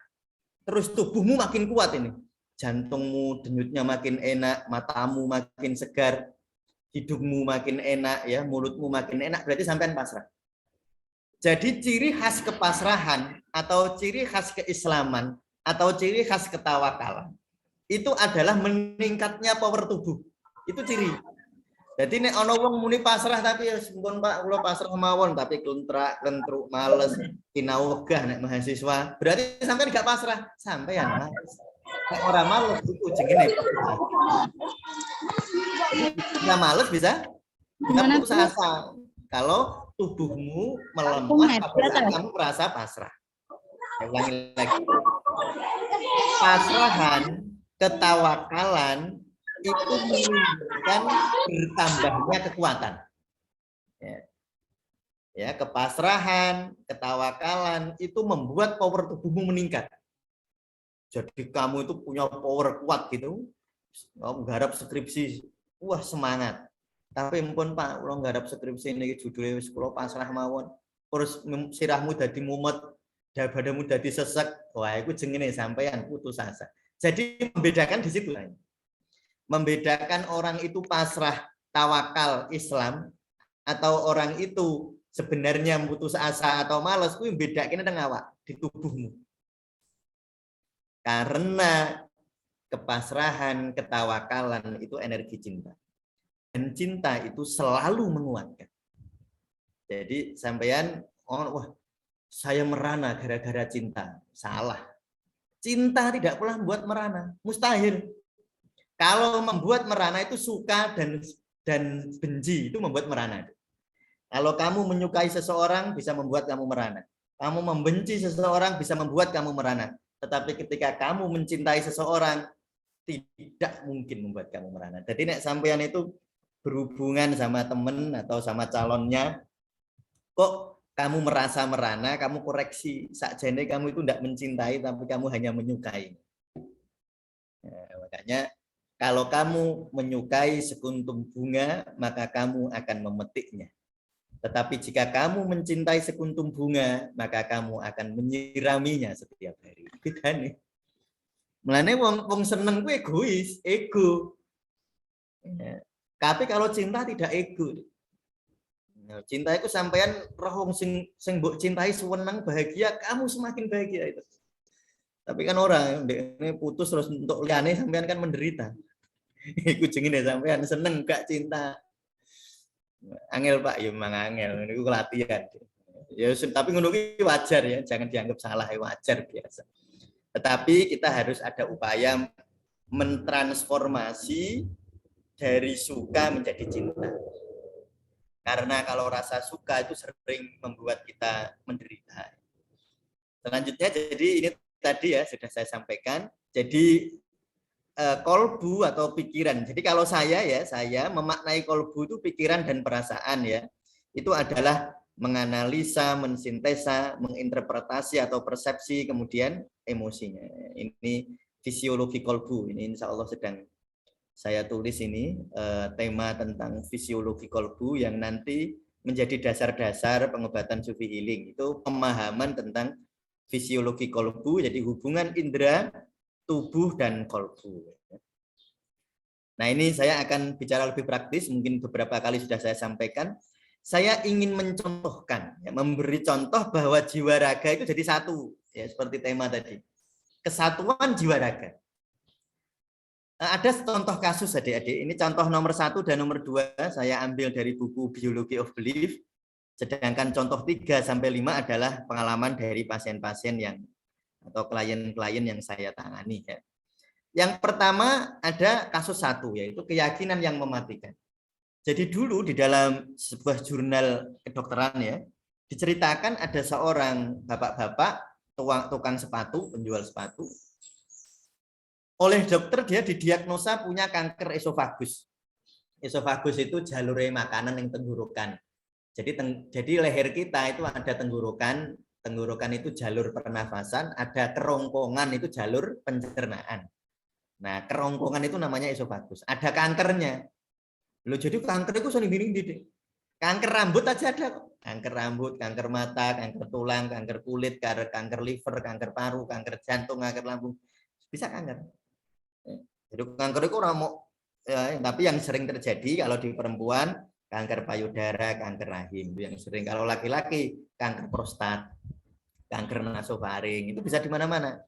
terus tubuhmu makin kuat ini. Jantungmu denyutnya makin enak, matamu makin segar, hidungmu makin enak, ya, mulutmu makin enak, berarti sampean pasrah. Jadi ciri khas kepasrahan atau ciri khas keislaman atau ciri khas ketawakalan itu adalah meningkatnya power tubuh. Itu ciri. Jadi nek ana wong muni pasrah tapi ya sampun Pak, kula pasrah mawon tapi klentrak, klentruk, males, sinau wegah nek mahasiswa. Berarti sampean gak pasrah, sampean males. Nek ora males itu jenenge. Nah, males bisa putus asa. Kalau tubuhmu melemah pada saat kamu merasa pasrah. Saya ulangi lagi. Pasrahan, ketawakalan itu menunjukkan bertambahnya kekuatan. Ya, kepasrahan, ketawakalan itu membuat power tubuhmu meningkat. Jadi kamu itu punya power kuat gitu. Kamu garap skripsi, wah semangat. Tapi mumpun Pak, kalau garap skripsi ini judulnya wis kula pasrah mawon. Terus sirahmu dadi mumet, badanmu dadi sesek, wah itu jenenge sampean putus asa. Jadi membedakan di situ. Membedakan orang itu pasrah, tawakal, Islam, atau orang itu sebenarnya putus asa atau malas, itu membedakan dengan awak di tubuhmu. Karena kepasrahan, ketawakalan itu energi cinta. Dan cinta itu selalu menguatkan. Jadi sampean, wah saya merana gara-gara cinta. Salah. Cinta tidak pernah membuat merana, mustahil. Kalau membuat merana itu suka dan benci itu membuat merana. Kalau kamu menyukai seseorang bisa membuat kamu merana. Kamu membenci seseorang bisa membuat kamu merana. Tetapi ketika kamu mencintai seseorang tidak mungkin membuat kamu merana. Jadi nek sampean itu berhubungan sama temen atau sama calonnya, kok kamu merasa merana, kamu koreksi. Sakjane kamu itu tidak mencintai, tapi kamu hanya menyukai. Nah, makanya kalau kamu menyukai sekuntum bunga, maka kamu akan memetiknya. Tetapi jika kamu mencintai sekuntum bunga, maka kamu akan menyiraminya setiap hari. Beda nih. Mulane wong seneng ku egois, ego. Ya. Tapi kalau cinta tidak ego. Cinta itu sampean roh wong sing mbok cintai seneng bahagia, kamu semakin bahagia itu. Tapi kan orang ini putus terus untuk liane sampean kan menderita. Iku jenenge sampean seneng gak cinta. Angel Pak, ya memang angel. Niku latihan. Ya tapi ngono ki wajar ya, jangan dianggap salah, wajar biasa. Tetapi kita harus ada upaya mentransformasi dari suka menjadi cinta. Karena kalau rasa suka itu sering membuat kita menderita. Selanjutnya, jadi ini tadi ya sudah saya sampaikan. Jadi kolbu atau pikiran. Jadi kalau saya memaknai kolbu itu pikiran dan perasaan ya. Itu adalah menganalisa, mensintesa, menginterpretasi atau persepsi, kemudian emosinya. Ini fisiologi kolbu. Ini insya Allah sedang saya tulis ini tema tentang fisiologi kolbu yang nanti menjadi dasar-dasar pengobatan sufi healing. Itu pemahaman tentang fisiologi kolbu, jadi hubungan indera, tubuh, dan kolbu. Nah, ini saya akan bicara lebih praktis, mungkin beberapa kali sudah saya sampaikan. Saya ingin mencontohkan, ya, memberi contoh bahwa jiwa raga itu jadi satu, ya, seperti tema tadi. Kesatuan jiwa raga. Ada contoh kasus adik-adik, ini contoh nomor 1 dan nomor 2 saya ambil dari buku Biology of Belief, sedangkan contoh 3 sampai 5 adalah pengalaman dari pasien-pasien yang atau klien-klien yang saya tangani. Ya. Yang pertama ada kasus 1, yaitu keyakinan yang mematikan. Jadi dulu di dalam sebuah jurnal kedokteran ya, diceritakan ada seorang bapak-bapak tukang sepatu, penjual sepatu. Oleh dokter dia didiagnosa punya kanker esofagus. Esofagus itu jalur makanan yang tenggorokan. Jadi leher kita itu ada tenggorokan, tenggorokan itu jalur pernafasan, ada kerongkongan itu jalur pencernaan. Nah, kerongkongan itu namanya esofagus. Ada kankernya. Loh, jadi kanker itu sering gini. Kanker rambut aja ada kok. Kanker rambut, kanker mata, kanker tulang, kanker kulit, kanker liver, kanker paru, kanker jantung, kanker lambung. Bisa kanker. Jadi kanker itu orang mau, ya, tapi yang sering terjadi kalau di perempuan kanker payudara, kanker rahim itu yang sering. Kalau laki-laki kanker prostat, kanker nasofaring itu bisa di mana-mana.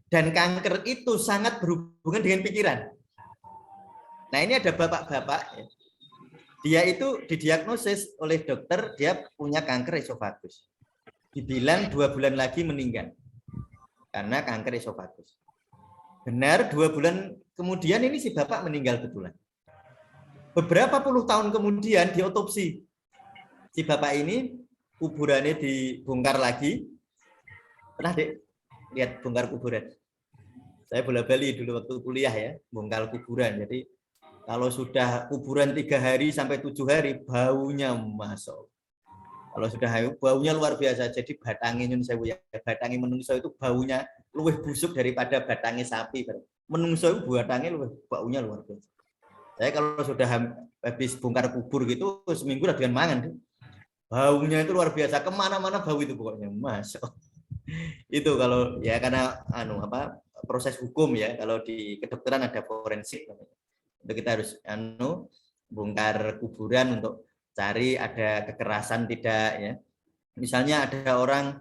Dan kanker itu sangat berhubungan dengan pikiran. Nah, ini ada bapak-bapak, ya. Dia itu didiagnosis oleh dokter dia punya kanker esofagus. Dibilang 2 bulan lagi meninggal karena kanker esofagus. Benar, 2 bulan kemudian ini si bapak meninggal betulan. Beberapa puluh tahun kemudian diotopsi. Si bapak ini kuburannya dibongkar lagi. Pernah Dek lihat bongkar kuburan? Saya bola-bali dulu waktu kuliah ya, bongkar kuburan. Jadi kalau sudah kuburan 3 hari sampai 7 hari, baunya masuk. Kalau sudah baunya luar biasa. Jadi batangnya batangnya menungso itu baunya luwih busuk daripada batangnya sapi. Menungso itu batangnya baunya luar biasa. Saya kalau sudah habis bongkar kubur gitu, seminggu udah dengan mangan. Baunya itu luar biasa. Kemana-mana bau itu pokoknya masuk. Itu kalau ya karena proses hukum ya. Kalau di kedokteran ada forensik. Itu kita harus bongkar kuburan untuk cari ada kekerasan tidak ya. Misalnya ada orang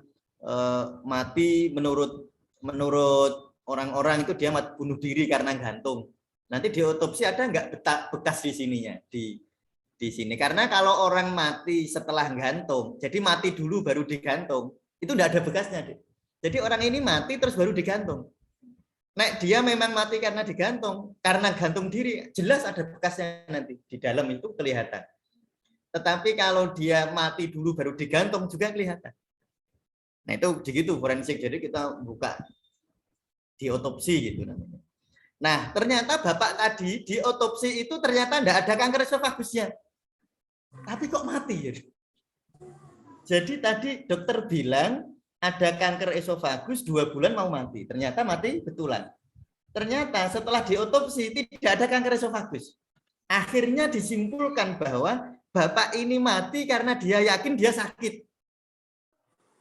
mati menurut orang-orang itu dia bunuh diri karena gantung. Nanti diotopsi ada nggak bekas di sininya di sini. Karena kalau orang mati setelah gantung, jadi mati dulu baru digantung, itu nggak ada bekasnya. Jadi orang ini mati terus baru digantung. Nek dia memang mati karena digantung, karena gantung diri, jelas ada bekasnya nanti di dalam itu kelihatan. Tetapi kalau dia mati dulu baru digantung juga kelihatan. Nah itu begitu forensik. Jadi kita buka diotopsi gitu namanya. Nah ternyata bapak tadi diotopsi itu ternyata tidak ada kanker esofagusnya. Tapi kok mati? Jadi tadi dokter bilang ada kanker esofagus 2 bulan mau mati. Ternyata mati betulan. Ternyata setelah diotopsi tidak ada kanker esofagus. Akhirnya disimpulkan bahwa bapak ini mati karena dia yakin dia sakit.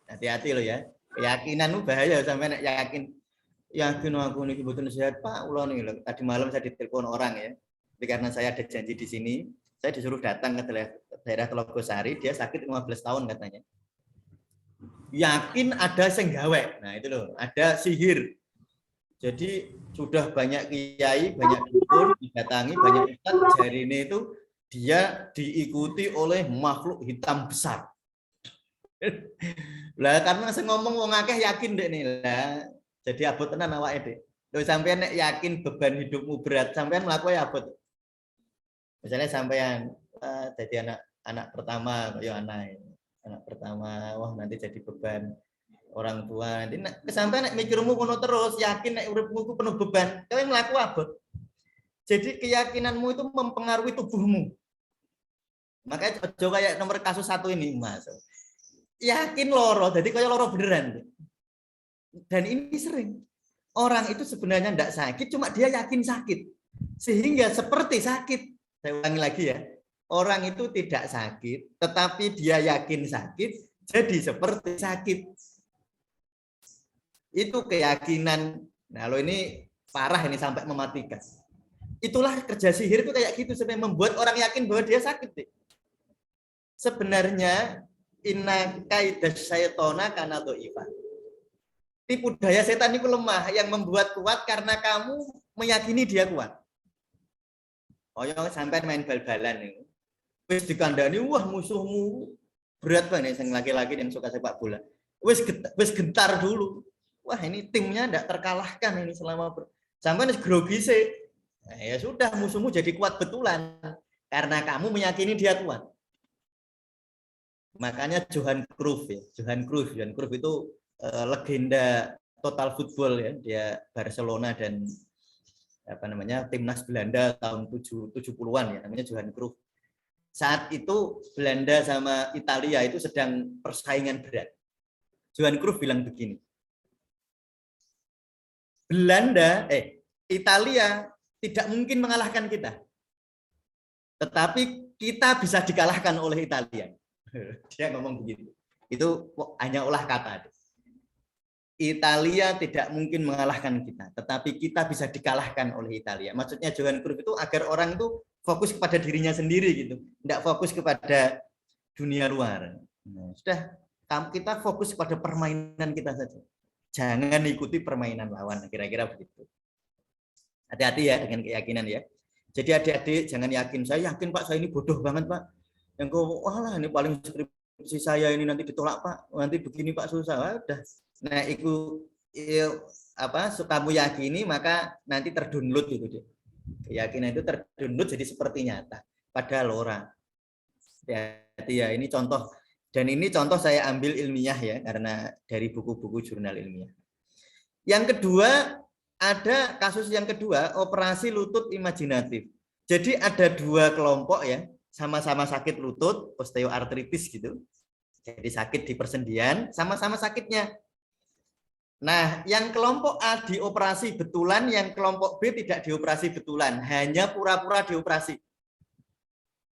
Hati-hati loh ya. Keyakinanmu bahaya sampai yakin aku ini kebetulan sehat Pak. Ulah nih loh. Tadi malam saya ditelepon orang ya. Tapi karena saya ada janji di sini, saya disuruh datang ke daerah Telogosari. Dia sakit 15 tahun katanya. Yakin ada senggawe. Nah itu loh, ada sihir. Jadi sudah banyak kiai, banyak dukun didatangi, banyak ustaz. Hari ini itu dia diikuti oleh makhluk hitam besar. Lah karena saya ngomong wong akeh yakin dek nih lah. Jadi abot tenan awake dek. Lho sampean nek yakin beban hidupmu berat, sampean mlaku ya abot. Misalnya sampean jadi anak pertama ya anak pertama, wah nanti jadi beban orang tua. Nanti sampean nek mikirmu ngono terus, yakin nek uripmu ku penuh beban, kowe mlaku abot. Jadi keyakinanmu itu mempengaruhi tubuhmu. Makanya coba kayak nomor kasus 1 ini, Mas. Yakin loro, jadi kayak loro beneran. Dan ini sering. Orang itu sebenarnya tidak sakit, cuma dia yakin sakit. Sehingga seperti sakit. Saya ulangi lagi ya. Orang itu tidak sakit, tetapi dia yakin sakit, jadi seperti sakit. Itu keyakinan. Nah, lo ini parah ini sampai mematikan. Itulah kerja sihir itu kayak gitu, sampai membuat orang yakin bahwa dia sakit. Dek. Sebenarnya inna kaidas syaitona kana dhaifan. Tipu daya setan itu lemah, yang membuat kuat karena kamu meyakini dia kuat. Oh yang sampai main bal-balan nih. Wis dikandani, wah musuhmu berat banget yang laki-laki yang suka sepak bola. Wis gentar dulu. Wah ini timnya tidak terkalahkan ini selama sampai grogi sih. Nah, ya sudah musuhmu jadi kuat betulan karena kamu meyakini dia kuat. Makanya Johan Cruyff ya, Johan Cruyff itu legenda total football ya, dia Barcelona dan apa namanya timnas Belanda tahun 70-an ya, namanya Johan Cruyff. Saat itu Belanda sama Italia itu sedang persaingan berat. Johan Cruyff bilang begini. Italia tidak mungkin mengalahkan kita. Tetapi kita bisa dikalahkan oleh Italia. Dia ngomong begitu. Itu hanya olah kata. Italia tidak mungkin mengalahkan kita, tetapi kita bisa dikalahkan oleh Italia. Maksudnya Johan Cruyff itu agar orang itu fokus kepada dirinya sendiri gitu, tidak fokus kepada dunia luar. Nah, sudah, kita fokus pada permainan kita saja. Jangan ikuti permainan lawan, kira-kira begitu. Hati-hati ya dengan keyakinan ya. Jadi adik-adik jangan yakin, saya yakin Pak, saya ini bodoh banget Pak. Yang wah ini paling skripsi saya ini nanti ditolak Pak, nanti begini Pak susah. Udah. Nah, itu kamu yakini maka nanti terdownload gitu deh. Keyakinan itu terdownload jadi seperti nyata. Padahal orang. Hati-hati ya, ini contoh. Dan ini contoh saya ambil ilmiah ya, karena dari buku-buku jurnal ilmiah. Yang kedua, ada kasus yang kedua, operasi lutut imajinatif. Jadi ada dua kelompok ya, sama-sama sakit lutut, osteoartritis gitu. Jadi sakit di persendian, sama-sama sakitnya. Nah, yang kelompok A dioperasi betulan, yang kelompok B tidak dioperasi betulan, hanya pura-pura dioperasi.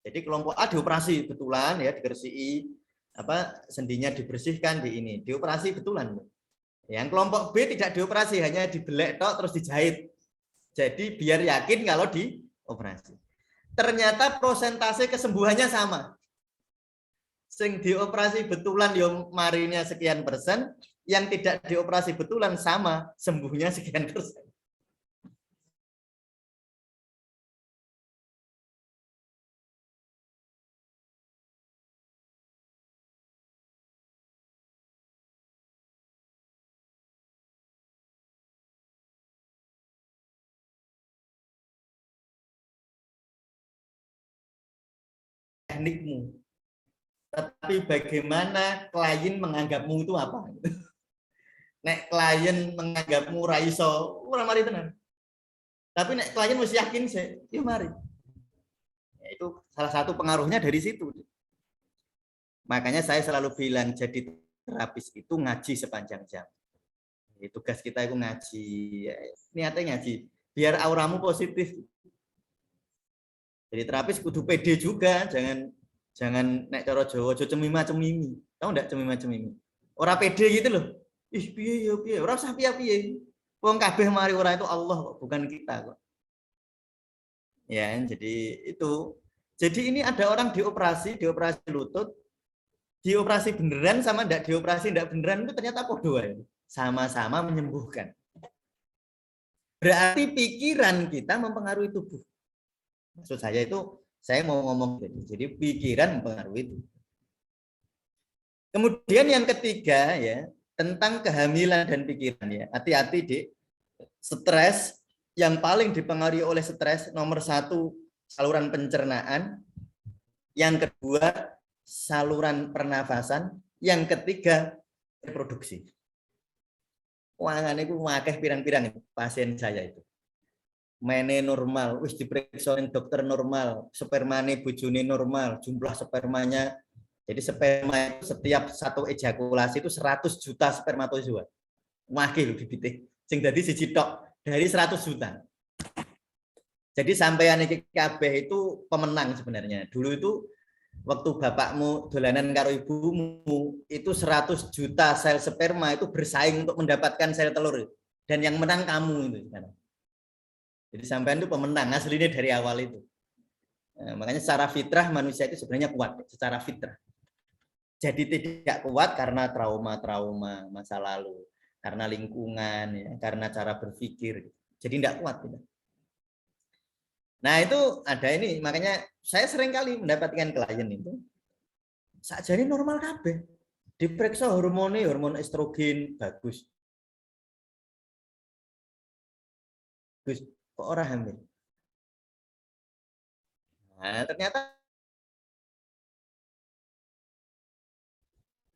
Jadi kelompok A dioperasi betulan ya, dibersih, sendinya dibersihkan dioperasi betulan. Yang kelompok B tidak dioperasi, hanya dibelek tok terus dijahit. Jadi biar yakin kalau dioperasi. Ternyata persentase kesembuhannya sama. Sing dioperasi betulan yo marinya sekian persen, yang tidak dioperasi betulan sama, sembuhnya sekian persen. Teknikmu. Tapi bagaimana klien menganggapmu itu apa? Nek klien menganggapmu raiso, ora mari tenan. Tapi nek klien mesti yakin sih, ya mari. Ya, itu salah satu pengaruhnya dari situ. Makanya saya selalu bilang jadi terapis itu ngaji sepanjang jam. Tugas kita itu ngaji, niatnya ngaji, biar auramu positif. Jadi terapis kudu pede juga, jangan nek cara Jawa aja cemima-cemimi. Tahu ndak cemima-cemimi? Ora pede gitu loh. Ih piye ya piye, ora usah piye-piye. Wong kabeh mari ora itu Allah kok, bukan kita kok. Ya, jadi itu. Jadi ini ada orang dioperasi lutut, dioperasi beneran sama ndak dioperasi ndak beneran itu ternyata podo ya. Sama-sama menyembuhkan. Berarti pikiran kita mempengaruhi tubuh. Maksud saya itu, saya mau ngomong jadi pikiran mempengaruhi itu. Kemudian yang ketiga ya, tentang kehamilan dan pikiran ya. Hati-hati Dik. Stres yang paling dipengaruhi oleh stres nomor 1 saluran pencernaan, yang kedua saluran pernafasan, yang ketiga reproduksi. Wangan itu wakeh pirang-pirang pasien saya itu. Mene normal, wis diperiksain dokter normal, spermane bojone normal, jumlah spermanya. Jadi sperma itu setiap satu ejakulasi itu 100 juta spermatozoa. Wakil bibite. Sing dadi siji tok dari 100 juta. Jadi sampean iki kabeh itu pemenang sebenarnya. Dulu itu waktu bapakmu dolanan karo ibumu itu 100 juta sel sperma itu bersaing untuk mendapatkan sel telur. Dan yang menang kamu itu sekarang. Jadi sampean itu pemenang aslinya dari awal itu. Nah, makanya secara fitrah manusia itu sebenarnya kuat secara fitrah. Jadi tidak kuat karena trauma-trauma masa lalu, karena lingkungan, ya, karena cara berpikir. Jadi tidak kuat. Gitu. Nah itu ada ini, makanya saya sering kali mendapatkan klien itu, sakjane normal kabeh, diperiksa hormon estrogen bagus, kok orang hamil. Nah ternyata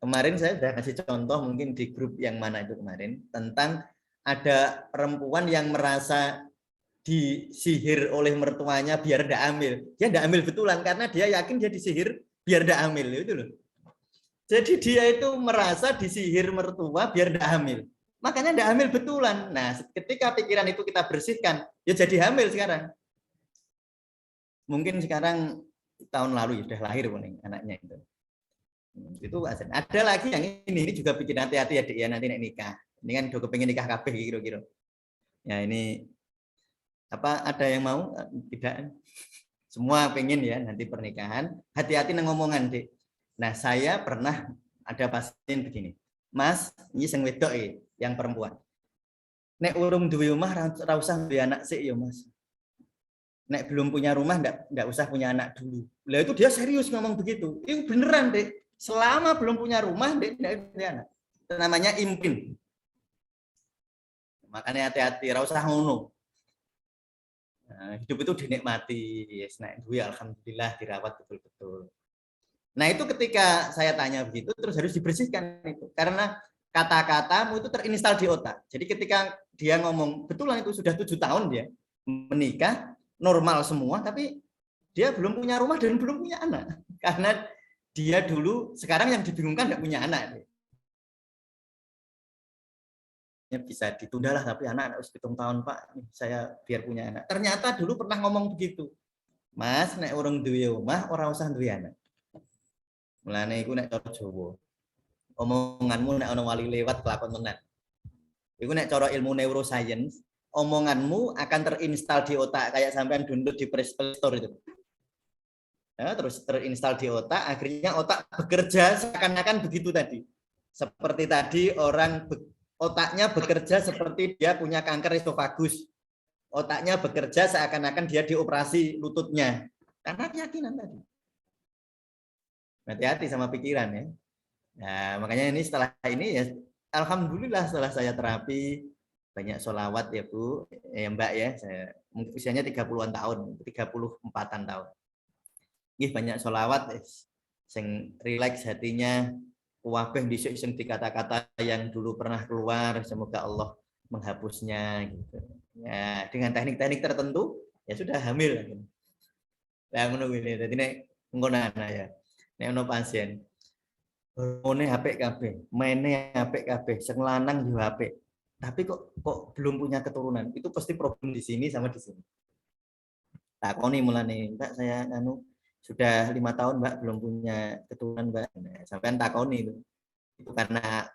kemarin saya sudah kasih contoh mungkin di grup yang mana itu kemarin tentang ada perempuan yang merasa disihir oleh mertuanya biar tidak hamil. Dia tidak hamil betulan karena dia yakin dia disihir biar tidak hamil itu loh. Jadi dia itu merasa disihir mertua biar tidak hamil. Makanya tidak hamil betulan. Nah, ketika pikiran itu kita bersihkan, ya jadi hamil sekarang. Mungkin sekarang tahun lalu ya sudah lahir paling anaknya itu. Itu ada lagi yang ini juga bikin hati-hati ya Dik ya nanti nikah. Ini kan udah kepengen nikah kabeh kira-kira. Ya ini apa ada yang mau? Tidak. Semua pengen ya nanti pernikahan. Hati-hati nang ngomongan Dik. Nah saya pernah ada pasien begini. Mas, ini sing wedok yang perempuan. Nek urung duwe omah ra usah duwe anak sik ya Mas. Nek belum punya rumah ndak usah punya anak dulu. Lah itu dia serius ngomong begitu. Itu beneran Dik. Selama belum punya rumah ndak punya anak. Itu namanya impin. Makanya hati-hati ra usah ngono. Nah, hidup itu dinikmati, yes, nek duwe alhamdulillah dirawat betul-betul. Nah, itu ketika saya tanya begitu terus harus dibersihkan itu karena kata-katamu itu terinstal di otak. Jadi ketika dia ngomong, betulan itu sudah 7 tahun dia menikah, normal semua tapi dia belum punya rumah dan belum punya anak. Karena dia dulu sekarang yang dibingungkan enggak punya anak. Bisa ditunda lah tapi anak harus 7 tahun Pak saya biar punya anak. Ternyata dulu pernah ngomong begitu. Mas nek urung duwe omah ora usah duwe anak. Mulane iku nek cara Jawa. Omonganmu nek ana wali lewat kelakon tenan. Iku nek cara ilmu neuroscience, omonganmu akan terinstal di otak kayak sampean download di Play Store itu. Ya, terus terinstal di otak, akhirnya otak bekerja seakan-akan begitu tadi. Seperti tadi orang otaknya bekerja seperti dia punya kanker esofagus. Otaknya bekerja seakan-akan dia dioperasi lututnya. Karena keyakinan tadi. Hati-hati sama pikiran ya. Nah, makanya ini setelah ini ya, alhamdulillah setelah saya terapi, banyak sholawat ya Bu, ya Mbak ya, saya usianya 30-an tahun, 34-an tahun. Ini banyak sholawat, sing rileks hatinya, wabah disuk sing dikata-kata yang dulu pernah keluar, semoga Allah menghapusnya gitu. Ya, dengan teknik-teknik tertentu ya sudah hamil. Lah ngono ini dadi nek ngono ya. Nek ono pasien hormone apik kabeh, maine apik kabeh, sing lanang yo apik. Tapi kok belum punya keturunan. Itu pasti problem di sini sama di sini. Takoni mulane, Mbak saya sudah 5 tahun Mbak belum punya keturunan Mbak. Nah, sampean takoni itu. Itu karena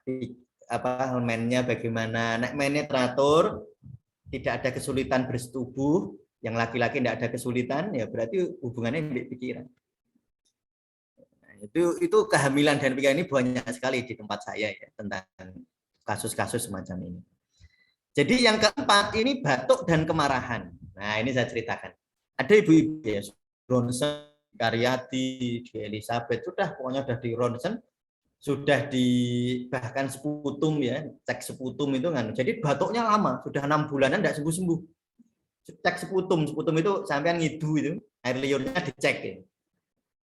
apa mennya bagaimana. Nek mennya teratur, tidak ada kesulitan bersetubuh, yang laki-laki tidak ada kesulitan, ya berarti hubungannya di pikiran. Nah, itu kehamilan dan pikiran ini banyak sekali di tempat saya ya tentang kasus-kasus semacam ini. Jadi yang keempat ini batuk dan kemarahan. Nah ini saya ceritakan. Ada ibu-ibu ya, ronsen, Karyati, di Elizabeth, sudah pokoknya sudah di ronsen, sudah di bahkan sputum ya, cek sputum itu kan. Jadi batuknya lama, sudah 6 bulanan tidak sembuh-sembuh. Cek sputum itu sampean ngidu itu, air liurnya dicek ya.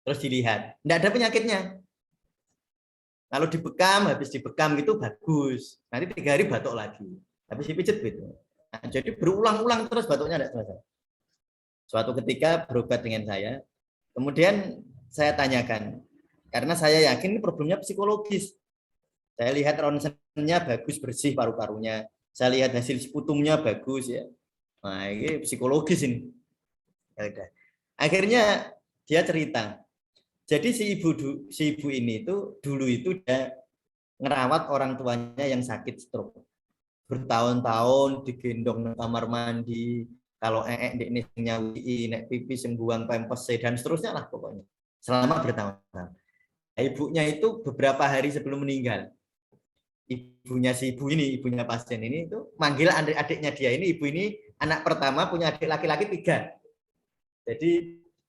Terus dilihat, tidak ada penyakitnya. Kalau dibekam, habis dibekam itu bagus. Nanti 3 hari batuk lagi. Habis dipijet gitu. Nah, jadi berulang-ulang terus batuknya tidak selesai. Suatu ketika berobat dengan saya, kemudian saya tanyakan, karena saya yakin ini problemnya psikologis. Saya lihat ronsennya bagus, bersih paru-parunya. Saya lihat hasil sputumnya bagus ya. Nah, ini psikologis ini. Ya udah. Akhirnya dia cerita. Jadi si ibu ini itu dulu itu dia ngerawat orang tuanya yang sakit stroke. Bertahun-tahun digendong ke kamar mandi, Kalau dek ini nyawi, nek pipi sing buang pempes dan seterusnya lah pokoknya. Selama bertahun-tahun. Ibunya itu beberapa hari sebelum meninggal. Ibunya si ibu ini, ibunya pasien ini itu manggil adiknya dia ini, ibu ini anak pertama punya adik laki-laki 3. Jadi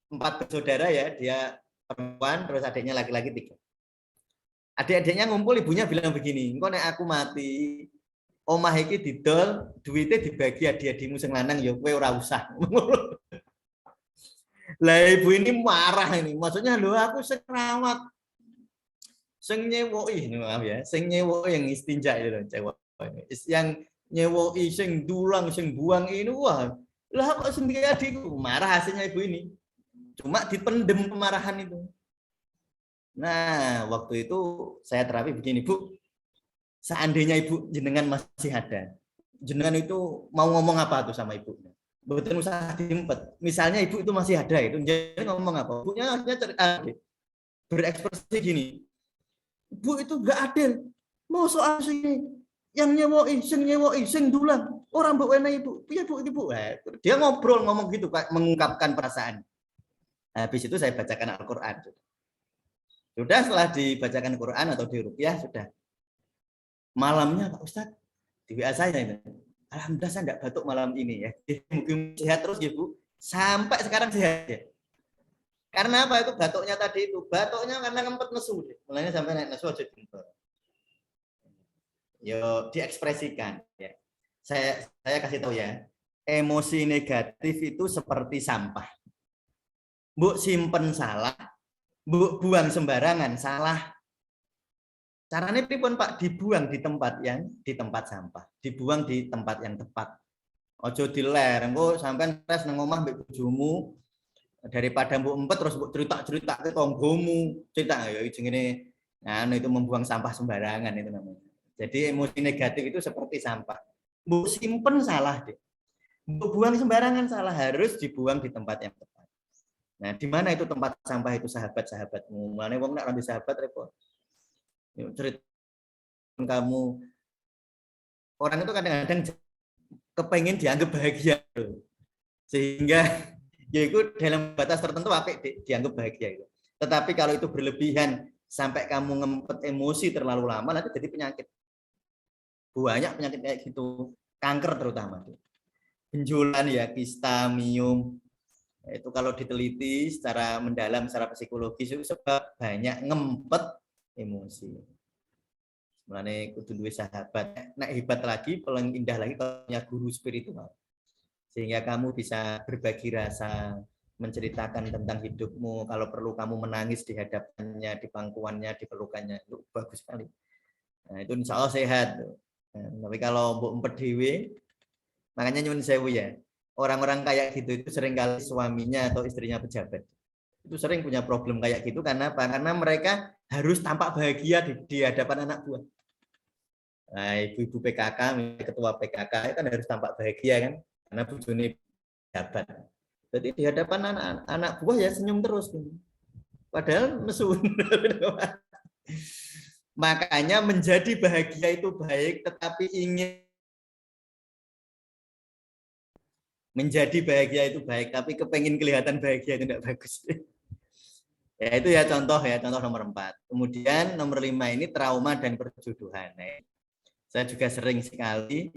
4 bersaudara ya, dia perempuan terus adiknya laki-laki 3. Adik-adiknya ngumpul, ibunya bilang begini, engko nek aku mati, omah iki didol, duitnya dibagi adik-adikmu sing lanang ya kowe ora usah. Lah ibu ini marah ini, maksudnya lho aku sing rawat, sing nyewoki, maaf ya, sing nyewoki yang istinja itu cewek. Yang nyewoki sing dulang, sing buang ini wah, lah kok sendiri adikku, marah hasilnya ibu ini. Cuma dipendem kemarahan itu. Nah, waktu itu saya terapi begini, Bu. Seandainya ibu jenengan masih ada, jenengan itu mau ngomong apa tuh sama ibunya? Betul usah diempet. Misalnya ibu itu masih ada itu, jadi ngomong apa? Ibunya berekspresi gini. Ibu itu enggak adil. Mau soal sini yang nyewoi, sing dulang. Orang mbok wene ibu. Piye Bu ibu? Dia ngobrol ngomong gitu kayak mengungkapkan perasaan. Habis itu saya bacakan Al-Qur'an. Sudah setelah dibacakan Quran atau diruqyah sudah. Malamnya Pak Ustadz di WA saya ini. Alhamdulillah saya enggak batuk malam ini ya. Mungkin sehat terus ya Bu. Sampai sekarang sehat ya. Karena apa itu batuknya tadi itu? Batuknya karena ngempet nesu. Mulanya sampai naik nesu aja jempol. Yo diekspresikan ya. Saya kasih tahu ya. Emosi negatif itu seperti sampah. Mbok simpen salah, mbok buang sembarangan salah. Caranya pripun Pak? Dibuang di tempat sampah, dibuang di tempat yang tepat. Ojo diler, engko sampean stres nang omah mbek bojomu daripada mbok empet terus mbok cerita-cerita ke tanggomu, cerita ya jenenge itu membuang sampah sembarangan itu namanya. Jadi emosi negatif itu seperti sampah. Mbok simpen salah deh. Mbok buang sembarangan salah, harus dibuang di tempat yang tepat. Nah, di mana itu tempat sampah itu sahabat-sahabatmu? Mulane wong nek ora sahabat repot. Yuk cerita kamu orang itu kadang-kadang kepengen dianggap bahagia sehingga ya itu dalam batas tertentu apik dianggap bahagia itu. Tetapi kalau itu berlebihan sampai kamu ngempet emosi terlalu lama nanti jadi penyakit. Banyak penyakit kayak gitu, kanker terutama. Benjolan ya, kista, miom. Itu kalau diteliti secara mendalam, secara psikologis itu sebab banyak ngempet emosi. Mulane kudu duwe sahabat. Nek hebat lagi, paling indah lagi kalau punya guru spiritual. Sehingga kamu bisa berbagi rasa, menceritakan tentang hidupmu. Kalau perlu kamu menangis di hadapannya, di pangkuannya, di pelukannya. Itu bagus sekali. Nah, itu insya Allah sehat. Nah, tapi kalau mbok empet dhewe, makanya nyuwun sewu ya. Orang-orang kayak gitu itu seringkali suaminya atau istrinya pejabat. Itu sering punya problem kayak gitu karena apa? Karena mereka harus tampak bahagia di hadapan anak buah. Nah, ibu-ibu PKK, ketua PKK itu kan harus tampak bahagia kan? Karena bojone pejabat. Jadi di hadapan anak buah ya senyum terus. Padahal nesu. Makanya menjadi bahagia itu baik, tetapi ingin menjadi bahagia itu baik, tapi kepengen kelihatan bahagia itu tidak bagus. Ya itu ya contoh nomor 4. Kemudian nomor 5 ini trauma dan perjodohan. Nah, saya juga sering sekali,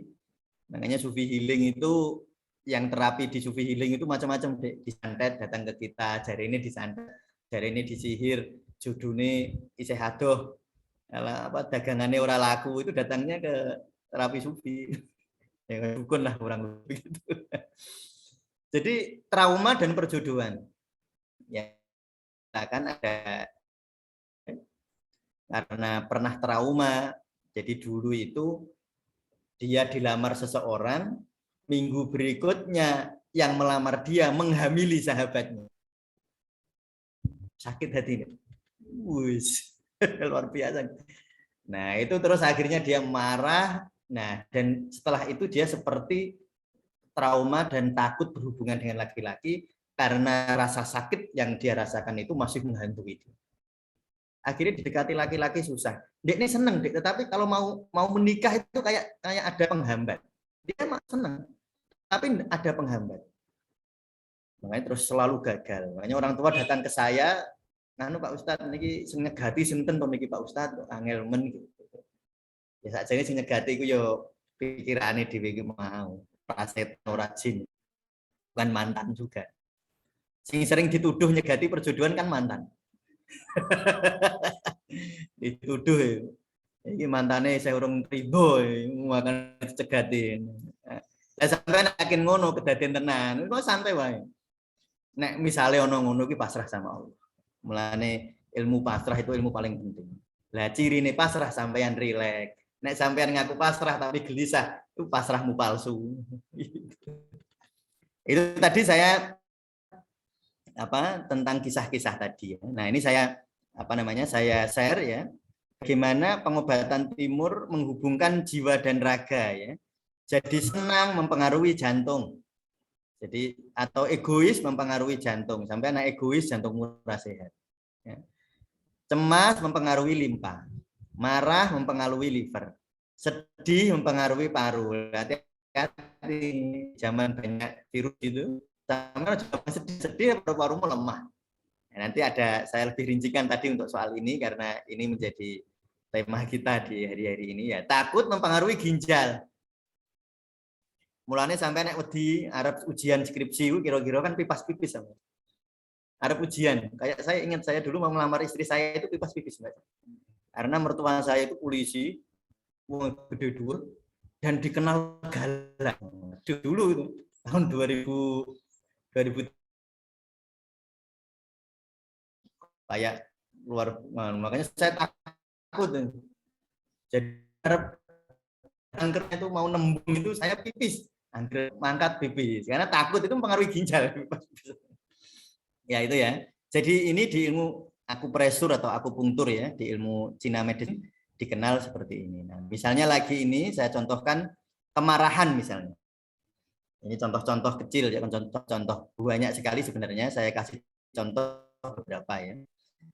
makanya Sufi Healing itu yang terapi di Sufi Healing itu macam-macam, disantet datang ke kita, jari ini disantet, jari ini disihir, judune isih adoh. Apa dagangannya ora laku itu datangnya ke terapi Sufi. Ya dukun lah kurang lebih gitu. Jadi trauma dan perjodohan. Ya kan ada karena pernah trauma. Jadi dulu itu dia dilamar seseorang, minggu berikutnya yang melamar dia menghamili sahabatnya. Sakit hati. Wus, luar biasa. Nah, itu terus akhirnya dia marah. Nah, dan setelah itu dia seperti trauma dan takut berhubungan dengan laki-laki karena rasa sakit yang dia rasakan itu masih menghantui dia. Akhirnya didekati laki-laki susah. Dek ini seneng, Dek, tetapi kalau mau menikah itu kayak ada penghambat. Dia mah seneng. tapi ada penghambat. Makanya terus selalu gagal. Makanya orang tua datang ke saya, "Nganu Pak Ustadz, niki sing nyegati sinten to niki Pak Ustadz, angel men gitu." Ya sakjane sing nyegati iku yo pikirane dhewe iki mau, praset ora jin. Bukan mantan juga. Sing sering dituduh nyegati perjodohan kan mantan. Dituduh ya. Iki mantane saya urung ribo makan cegati. Lah sampean yakin ngono kedaden tenan, kok santai wae. Nek misale ono ngono ki pasrah sama Allah. Mulane ilmu pasrah itu ilmu paling penting. Lah cirine pasrah sampean rileks. Nek sampean ngaku pasrah tapi gelisah, itu pasrahmu palsu. Itu tadi saya tentang kisah-kisah tadi ya. Nah, ini saya saya share ya. Bagaimana pengobatan timur menghubungkan jiwa dan raga ya. Jadi senang mempengaruhi jantung. Jadi atau egois mempengaruhi jantung. Sampai anak egois jantung murah sehat. Ya. Cemas mempengaruhi limpa. Marah mempengaruhi liver. Sedih mempengaruhi paru. Hati-hati zaman banyak virus itu. Sama juga sedih paru-parumu lemah. Nah, nanti saya lebih rincikan tadi untuk soal ini karena ini menjadi tema kita di hari-hari ini ya. Takut mempengaruhi ginjal. Mulanya sampai nek wedi arep ujian skripsi kira-kira kan pipas pipis sama. Arep ujian. Kayak saya ingat saya dulu mau melamar istri saya itu pipas pipis, Mbak. Karena mertua saya itu polisi, gede dur dan dikenal galak. Dulu itu tahun 2000 kayak luar, makanya saya takut. Jadi kankernya itu mau nembung itu saya pipis. Mangkat pipis karena takut itu mempengaruhi ginjal. Ya itu ya. Jadi ini di ilmu akupresur atau akupunktur ya, di ilmu Cina medis dikenal seperti ini. Nah, misalnya lagi ini saya contohkan kemarahan misalnya. Ini contoh-contoh kecil ya, contoh-contoh banyak sekali sebenarnya, saya kasih contoh beberapa ya.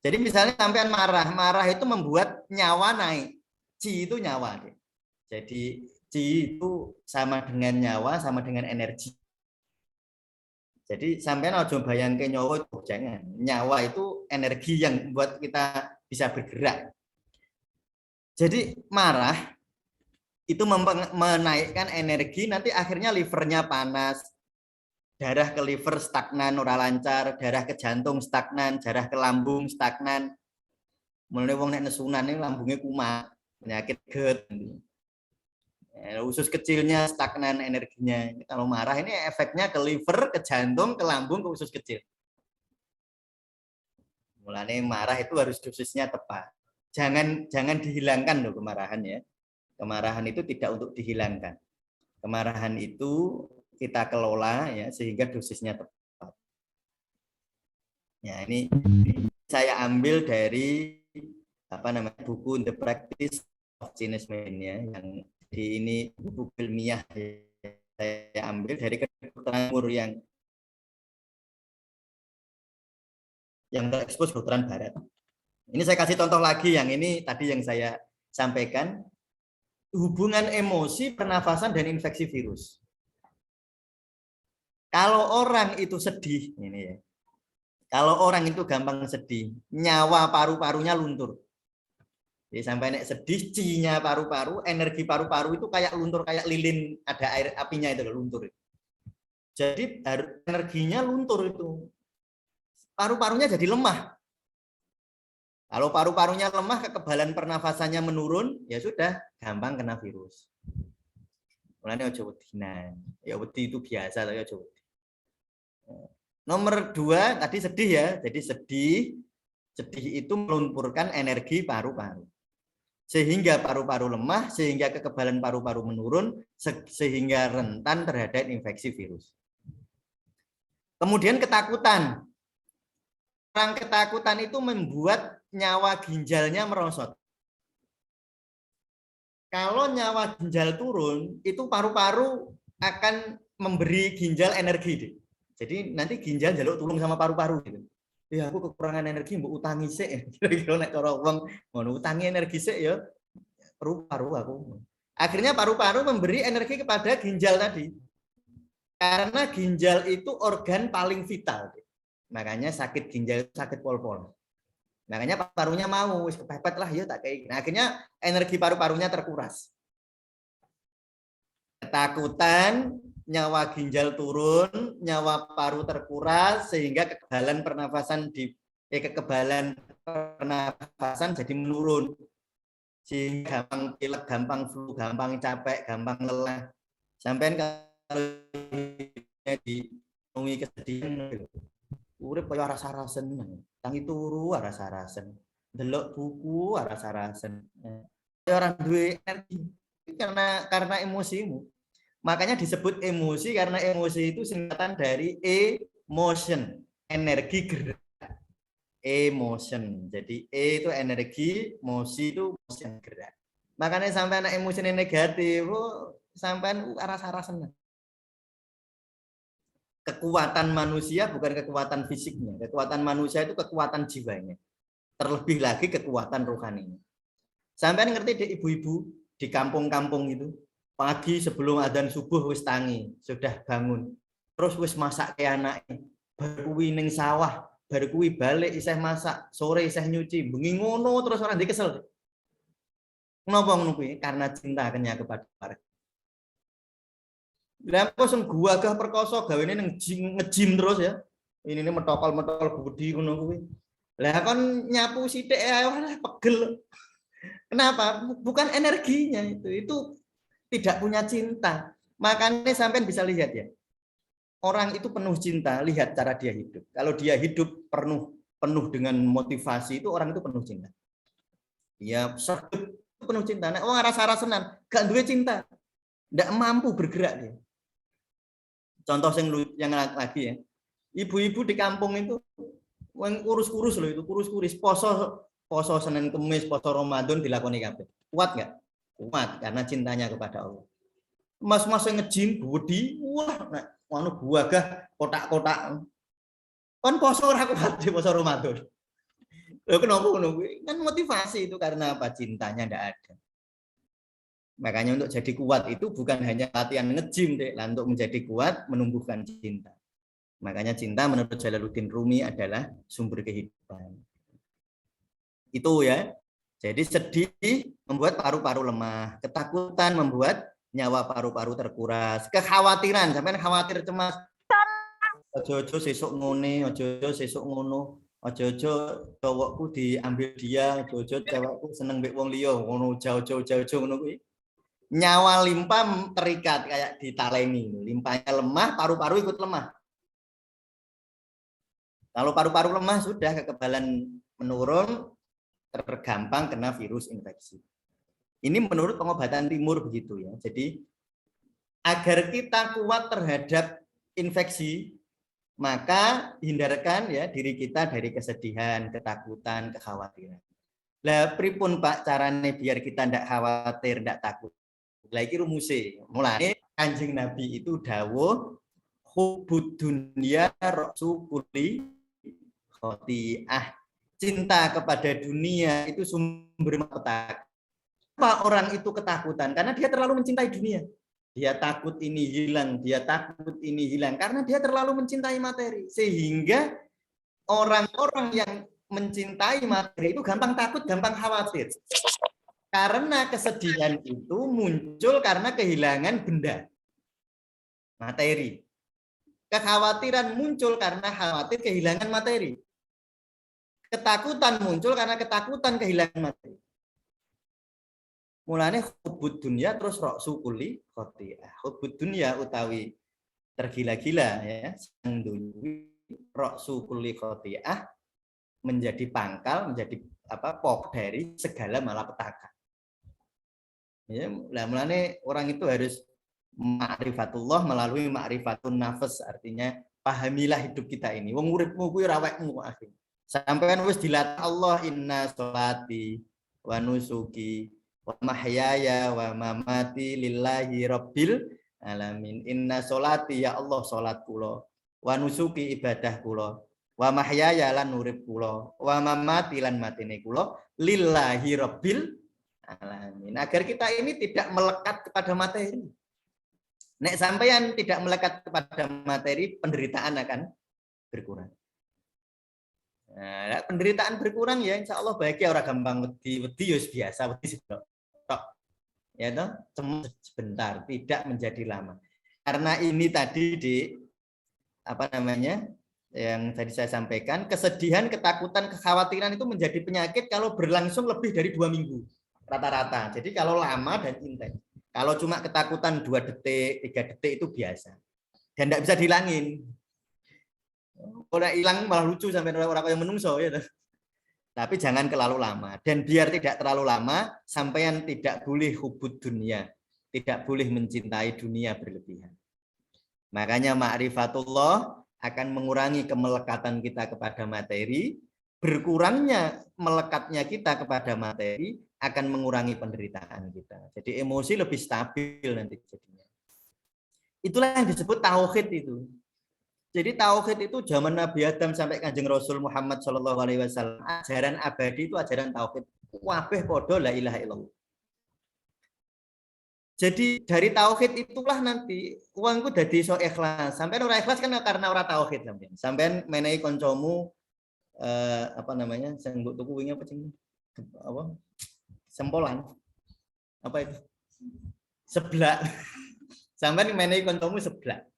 Jadi misalnya sampean marah itu membuat nyawa naik. Ci itu nyawa. Jadi Ci itu sama dengan nyawa, sama dengan energi. Jadi sampean ojo bayangke nyawa itu jangan. Nyawa itu energi yang membuat kita bisa bergerak. Jadi marah itu menaikkan energi, nanti akhirnya livernya panas, darah ke liver stagnan, ora lancar, darah ke jantung stagnan, darah ke lambung stagnan. Mulai wong nek nesunan ini lambungnya kumat, penyakit GERD. Usus kecilnya stagnan energinya. Kalau marah ini efeknya ke liver, ke jantung, ke lambung, ke usus kecil. Mulanya marah itu harus dosisnya tepat. Jangan dihilangkan loh kemarahan ya. Kemarahan itu tidak untuk dihilangkan. Kemarahan itu kita kelola ya sehingga dosisnya tepat. Ya, ini saya ambil dari buku The Practice of Chinese Medicine ya, yang di ini buku ilmiah saya ambil dari kedokteran timur yang terekspos kedokteran barat. Ini saya kasih contoh lagi yang ini tadi yang saya sampaikan, hubungan emosi, pernafasan dan infeksi virus. Kalau orang itu sedih, ini ya. Kalau orang itu gampang sedih, nyawa paru-parunya luntur. Jadi sampai nek sedih, cinya paru-paru, energi paru-paru itu kayak luntur, kayak lilin ada air apinya itu luntur. Jadi energinya luntur itu. Paru-parunya jadi lemah. Kalau paru-parunya lemah, kekebalan pernafasannya menurun, ya sudah gampang kena virus. Mulane aja wedinan. Ya wedi itu biasa tapi aja wedi. Nomor 2 tadi sedih ya. Jadi sedih itu melumpuhkan energi paru-paru. Sehingga paru-paru lemah, sehingga kekebalan paru-paru menurun, sehingga rentan terhadap infeksi virus. Kemudian ketakutan. Orang ketakutan itu membuat nyawa ginjalnya merosot. Kalau nyawa ginjal turun, itu paru-paru akan memberi ginjal energi. Jadi nanti ginjal jaluk tulung sama paru-paru gitu. Ya aku kekurangan energi, mbok utangi sik ya. Kira-kira nek cara wong ngono utangi energi sik ya paru-paru aku. Akhirnya paru-paru memberi energi kepada ginjal tadi. Karena ginjal itu organ paling vital. Makanya sakit ginjal itu sakit pol-pol. Makanya paru-parunya mau kepepet lah ya tak kayak. Nah, akhirnya energi paru-parunya terkuras. Ketakutan, nyawa ginjal turun, nyawa paru terkuras sehingga kekebalan pernafasan jadi menurun. Sehingga gampang pilek, gampang flu, gampang capek, gampang lelah. Sampai kalau dipenuhi kesedihan, urip kaya rasa-rasen, tangi turu rasa-rasen, delok buku rasa-rasen. Orang duwe energi karena emosimu. Makanya disebut emosi karena emosi itu singkatan dari emotion, energi gerak. Emotion. Jadi E itu energi, emosi itu motion gerak. Makanya sampai anak emosi negatif, sampai rasa-rasen. Kekuatan manusia bukan kekuatan fisiknya. Kekuatan manusia itu kekuatan jiwanya. Terlebih lagi kekuatan rohaninya. Sampai ngerti deh ibu-ibu di kampung-kampung itu. Pagi sebelum adzan subuh wis tangi, sudah bangun. Terus wis masak ke anaknya. Baru kuwi ning sawah, baru kuwi balik isih masak, sore isih nyuci, bengi ngono terus orang dikesel. Kenapa ngono kuwi? Karena cintanya kepada keluarga. Lah kosong gua gah perkoso gawene ning ngejim terus ya. Ini metokol-metokol budi ngono kuwi. Lah kon nyapu sithik ae pegel. Kenapa? Bukan energinya itu tidak punya cinta. Makanya sampean bisa lihat ya. Orang itu penuh cinta, lihat cara dia hidup. Kalau dia hidup penuh dengan motivasi itu orang itu penuh cinta. Dia penuh cinta. Nek wong rasa-rasenan, gak duwe cinta. Ndak mampu bergerak dia. Contoh yang lagi ya. Ibu-ibu di kampung itu yang kurus-kurus loh itu, kurus-kurus. Poso Senin Kemis, poso Ramadan dilakoni kabeh. Kuat enggak? Kuat karena cintanya kepada Allah. Mas-mas yang ngejim budi, wah, nah, anu buagah kotak-kotak. Kon poso ora kuat di poso Ramadan. Lho kenapa ngono kuwi? Kan motivasi itu karena apa? Cintanya ndak ada. Makanya untuk jadi kuat itu bukan hanya latihan ngejim, Dek. Lah untuk menjadi kuat menumbuhkan cinta. Makanya cinta menurut Jalaluddin Rumi adalah sumber kehidupan. Itu ya. Jadi sedih membuat paru-paru lemah, ketakutan membuat nyawa paru-paru terkuras, kekhawatiran, sampean khawatir cemas. Ojo-ojo sesuk ngene, ojo-ojo sesuk ngono, ojo-ojo cowokku diambil dia, ojo-ojo cewekku seneng mbek wong liya, ngono jauh-jauh ngono kuwi. Nyawa limpa terikat kayak ditaleni, limpanya lemah, paru-paru ikut lemah. Kalau paru-paru lemah sudah kekebalan menurun, tergampang kena virus infeksi. Ini menurut pengobatan timur begitu ya. Jadi agar kita kuat terhadap infeksi, maka hindarkan ya diri kita dari kesedihan, ketakutan, kekhawatiran. Lah pripun Pak carane biar kita ndak khawatir, ndak takut. Lah iki rumuse. Mulane Kanjeng Nabi itu dawuh hubbud dunya ra'su kulli khati'ah. Cinta kepada dunia itu sumber malapetaka. Apa orang itu ketakutan? Karena dia terlalu mencintai dunia. Dia takut ini hilang, dia takut ini hilang. Karena dia terlalu mencintai materi. Sehingga orang-orang yang mencintai materi itu gampang takut, gampang khawatir. Karena kesedihan itu muncul karena kehilangan benda. Materi. Kekhawatiran muncul karena khawatir kehilangan materi. Ketakutan muncul karena ketakutan kehilangan materi. Mulane hubbud dunya terus ra'su kulli khati'ah. Hubbud dunya utawi tergila-gila ya, sang dunya ra'su kulli khati'ah menjadi pangkal, menjadi pokok dari segala malapetaka. Ya, mulane orang itu harus ma'rifatullah melalui ma'rifatun nafs, artinya pahamilah hidup kita ini. Wong uripmu kuwi rawekmu akhir. Sampean wis dilatih Allah, inna sholati wa nusuki wa mahyaya wa mamati lillahi rabbil alamin. Inna sholati ya Allah salat kula, wa nusuki ibadah kula, wa mahyaya lan urip kula, wa mamati lan matine kula lillahi rabbil alamin. Agar kita ini tidak melekat kepada materi. Nek sampean tidak melekat kepada materi, penderitaan akan berkurang. Nah, penderitaan berkurang ya insya Allah bahagia, orang gampang wedi ya biasa, wedi tok. Ya toh, cuma sebentar, tidak menjadi lama. Karena ini tadi di apa namanya? Yang tadi saya sampaikan, kesedihan, ketakutan, kekhawatiran itu menjadi penyakit kalau berlangsung lebih dari 2 minggu rata-rata. Jadi kalau lama dan intens. Kalau cuma ketakutan 2 detik, 3 detik itu biasa. Dan tidak bisa dihilangin. Kalau hilang malah lucu sampai orang yang menungso ya. Tapi jangan terlalu lama. Dan biar tidak terlalu lama, sampean tidak boleh hubud dunia. Tidak boleh mencintai dunia berlebihan. Makanya ma'rifatullah akan mengurangi kemelekatan kita kepada materi. Berkurangnya melekatnya kita kepada materi akan mengurangi penderitaan kita. Jadi emosi lebih stabil nanti jadinya. Itulah yang disebut tauhid itu. Jadi tauhid itu zaman Nabi Adam sampai Kanjeng Rasul Muhammad SAW, ajaran abadi itu ajaran tauhid. Wabeh podo la ilaha illallah. Jadi dari tauhid itulah nanti uangku jadi so ikhlas. Sampai orang ikhlas kan karena orang tauhid sampai. Sampai menehi koncomu apa namanya? Sing mbok tuku wingi apa sing apa? Sempolan. Apa itu? Seblak. Sampai menehi koncomu seblak.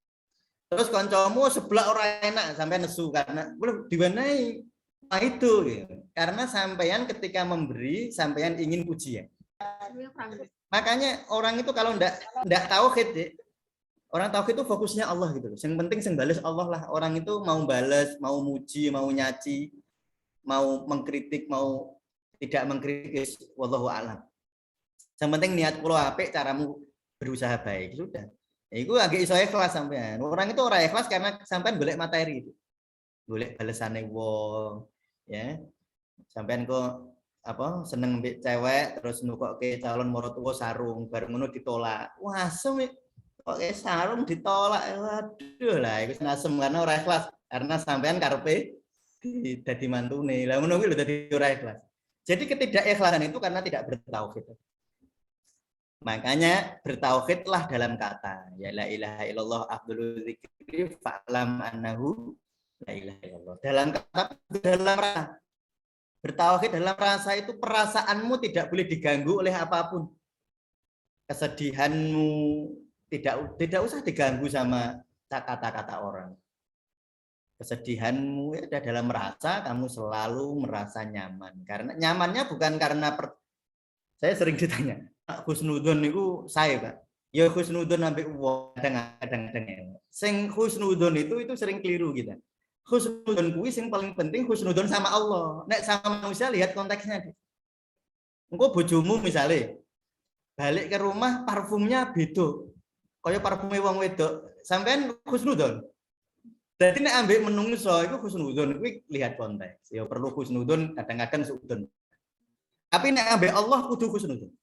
Terus koncomu sebelah orang enak sampai nesu karena belum diwenehi. Nah itu gitu. Karena sampean ketika memberi sampean ingin pujian. Makanya orang itu kalau ndak tauhid ya, orang tauhid itu fokusnya Allah gitu. Yang penting sing bales Allah lah. Orang itu mau bales, mau muji, mau nyaci, mau mengkritik, mau tidak mengkritik, wallahu a'lam. Yang penting niat kula apik, caramu berusaha baik, sudah. Iku agak iso ikhlas sampean. Orang itu ora ikhlas karena sampean golek materi itu. Golek balesane wong, ya. Sampean kok apa seneng mbek cewek terus nukokke calon maratuwa sarung, bareng ngono ditolak. Wah, asem kok sarung ditolak. Waduh lah iku asem karena ora ikhlas. Karena sampean karepe dadi mantune. Lah ngono kuwi lho dadi ora ikhlas. Jadi ketidakikhlasan itu karena tidak bertauhid. Makanya bertauhidlah dalam kata ya la ilaha illallah afdhalul dzikri fa'lam annahu la ilaha illallah. Dalam kata dalam rasa. Bertauhid dalam rasa itu perasaanmu tidak boleh diganggu oleh apapun. Kesedihanmu tidak usah diganggu sama kata-kata orang. Kesedihanmu ada dalam rasa, kamu selalu merasa nyaman. Karena nyamannya bukan karena saya sering ditanya, husnudon itu saya Pak. Ya husnudon sampai kadang-kadang. Sing husnudon itu sering keliru kita. Husnudon kuwi sing paling penting husnudon sama Allah. Nek sama manusia lihat konteksnya. Engko bojomu misalnya balik ke rumah parfumnya beda. Kaya parfume wong wedok, sampean husnudon. Berarti nek ambek menungso iku husnudon kuwi lihat konteks. Ya perlu husnudon kadang-kadang suudon. Tapi nek ambek Allah kudu husnudon.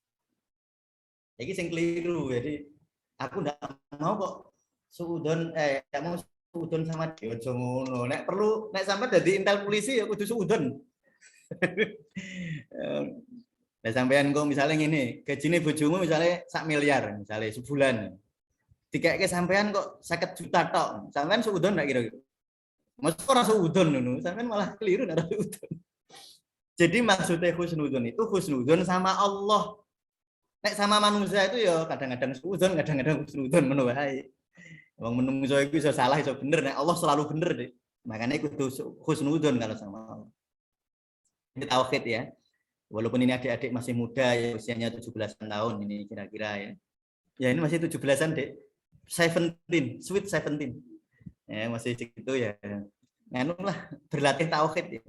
Iki sing keliru. Jadi aku ndak mau kok suudon ndak mau suudon sama dia aja ngono. Nek perlu nek sampe dadi intel polisi ya kudu suudon. Nah sampean kok misalnya ngene, gajine bojomu misalnya 1 miliar misalnya sebulan. Dikeke sampean kok 50 juta tok. Sampean suudon ndak kira-kira? Mosok ora suudon ngono, sampean malah keliru nek ora suudon. Jadi maksudnya husnudon itu husnudon sama Allah. Nek sama manusia itu ya kadang-kadang suudon, kadang-kadang husnudon ngono wae. Wong menungso iku iso salah iso bener, nek Allah selalu bener deh. Makanya kudu husnudon kalau sama Allah. Ini tauhid ya. Walaupun ini adik-adik masih muda ya, usianya 17 tahun ini kira-kira ya. Ya ini masih 17-an, Dek. 17, sweet 17. Ya, masih segitu ya. Nganulah berlatih tauhid ya.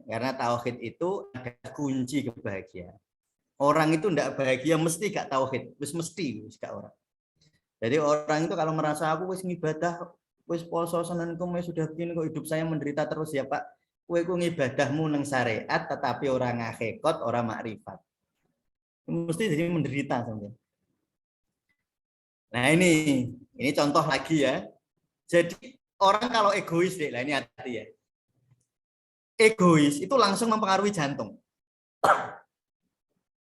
Karena tauhid itu ada kunci kebahagiaan. Orang itu enggak bahagia mesti gak tauhid, mesti gak orang. Jadi orang itu kalau merasa aku wis ngibadah, wis poso Senin Kamis sudah begini kok hidup saya menderita terus ya Pak. Kowe ku ngibadahmu nang syariat tetapi orang hakikat, orang makrifat. Mesti jadi menderita sampai. Nah ini contoh lagi ya. Jadi orang kalau egois deh, lah ini hati ya. Egois itu langsung mempengaruhi jantung.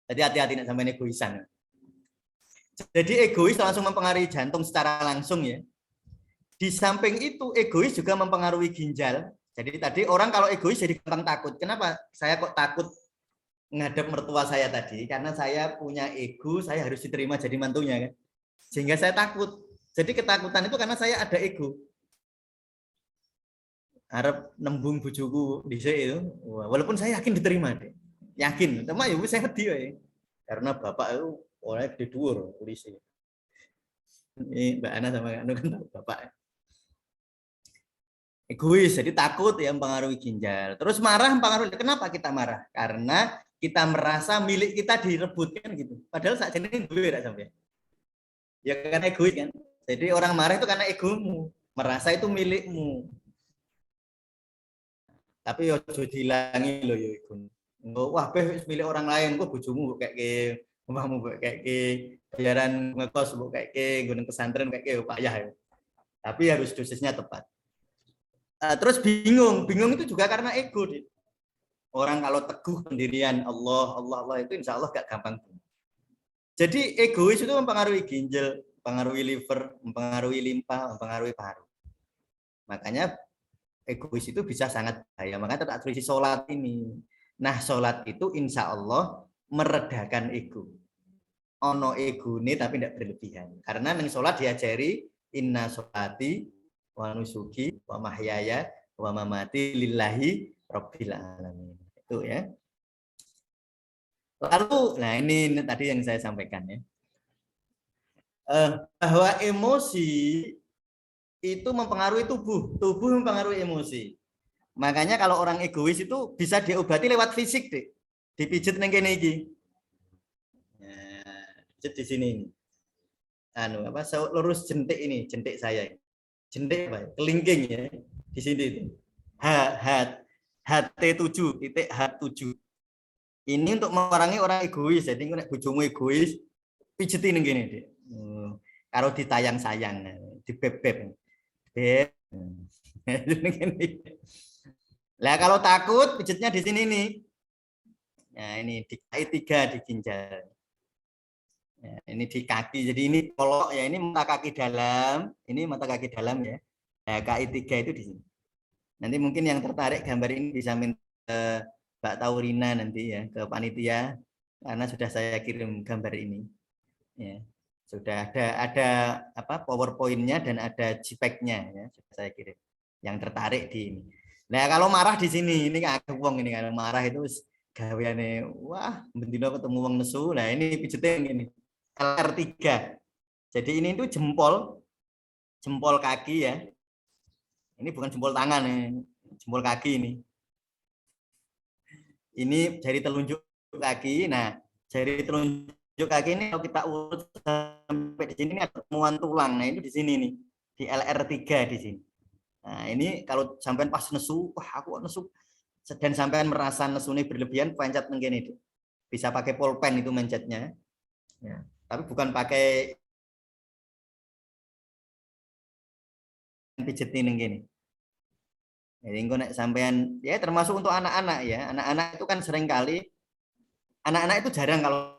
Jadi hati-hati nek sampeyan egoisan. Jadi egois langsung mempengaruhi jantung secara langsung ya. Di samping itu egois juga mempengaruhi ginjal. Jadi tadi orang kalau egois jadi gampang takut. Kenapa saya kok takut ngadep mertua saya tadi? Karena saya punya ego, saya harus diterima jadi mantunya kan. Sehingga saya takut. Jadi ketakutan itu karena saya ada ego. Harap nembung bojoku dhisik itu. Walaupun saya yakin diterima deh. Yakin, cuma ya saya sedih ya. Karena bapak itu orangnya gede dhuwur polisi. Ini Mbak Ana sama Anu kan tahu bapak. Egois, jadi takut ya mempengaruhi ginjal. Terus marah mempengaruhi. Kenapa kita marah? Karena kita merasa milik kita direbutkan gitu. Padahal saat ini gue tidak sampai. Ya karena egois kan. Jadi orang marah itu karena egomu, merasa itu milikmu. Tapi ojo dilangi loh ya ego. Wah, milik orang lain, kok bojomu kayak ke omahmu kayak ke bayaran ngekos kayak ke gunung pesantren kayak ke payah ya. Tapi harus dosisnya tepat. Terus bingung itu juga karena ego. Orang kalau teguh pendirian Allah itu insya Allah gak gampang. Jadi egois itu mempengaruhi ginjal, mempengaruhi liver, mempengaruhi limpa, mempengaruhi paru. Makanya egois itu bisa sangat bahaya. Makanya tetap tradisi sholat ini. Nah sholat itu insya Allah meredakan ego. Ono ego ini tapi tidak berlebihan. Karena neng sholat diajari inna sholati wa nusuki wa mahyaya wa mamati lillahi rabbil alamin. Itu ya. Lalu, nah ini tadi yang saya sampaikan ya. Bahwa emosi itu mempengaruhi tubuh mempengaruhi emosi. Makanya kalau orang egois itu bisa diobati lewat fisik deh. Dipijit neng kene iki. Nah, pijit di sini ini. Anu apa lurus jentik ini, jentik saya. Jentik apa? Kelingking ya. Di sini itu. HT7, titik H7. Ini untuk memerangi orang egois. Jadi nek bojomu egois, pijeti neng kene deh. Kalau ditayang sayang, dibeb-beb. Lah kalau takut pijatnya di sini nih. Nah ini di KI3 di ginjal. Ya, ini di kaki. Jadi ini kolok ya, ini mata kaki dalam, ini mata kaki dalam ya. Nah, KI3 itu di sini. Nanti mungkin yang tertarik gambar ini bisa minta Mbak Taurina nanti ya ke panitia karena sudah saya kirim gambar ini. Ya. Sudah ada apa PowerPoint-nya dan ada JPEG-nya ya, sudah saya kirim. Yang tertarik di ini. Nah, kalau marah di sini, ini agak wong ini kalau marah itu gaweane wah, bendino ketemu wong nesu. Nah, ini pijetin ini. LR3. Jadi ini itu jempol kaki ya. Ini bukan jempol tangan nih, jempol kaki ini. Ini jari telunjuk kaki. Nah, jari telunjuk kaki ini kalau kita urut sampai di sini ini ada temuan tulang. Nah, ini di sini nih, di LR3 di sini. Nah, ini kalau sampean pas nesu, wah aku nesu. Dan sampean merasa nesu ini berlebihan, pencet mungkin itu. Bisa pakai pulpen itu mencetnya. Ya. Tapi bukan pakai pijet ini gini. Jadi engko nek sampean ya termasuk untuk anak-anak ya. Anak-anak itu kan sering kali anak-anak itu jarang kalau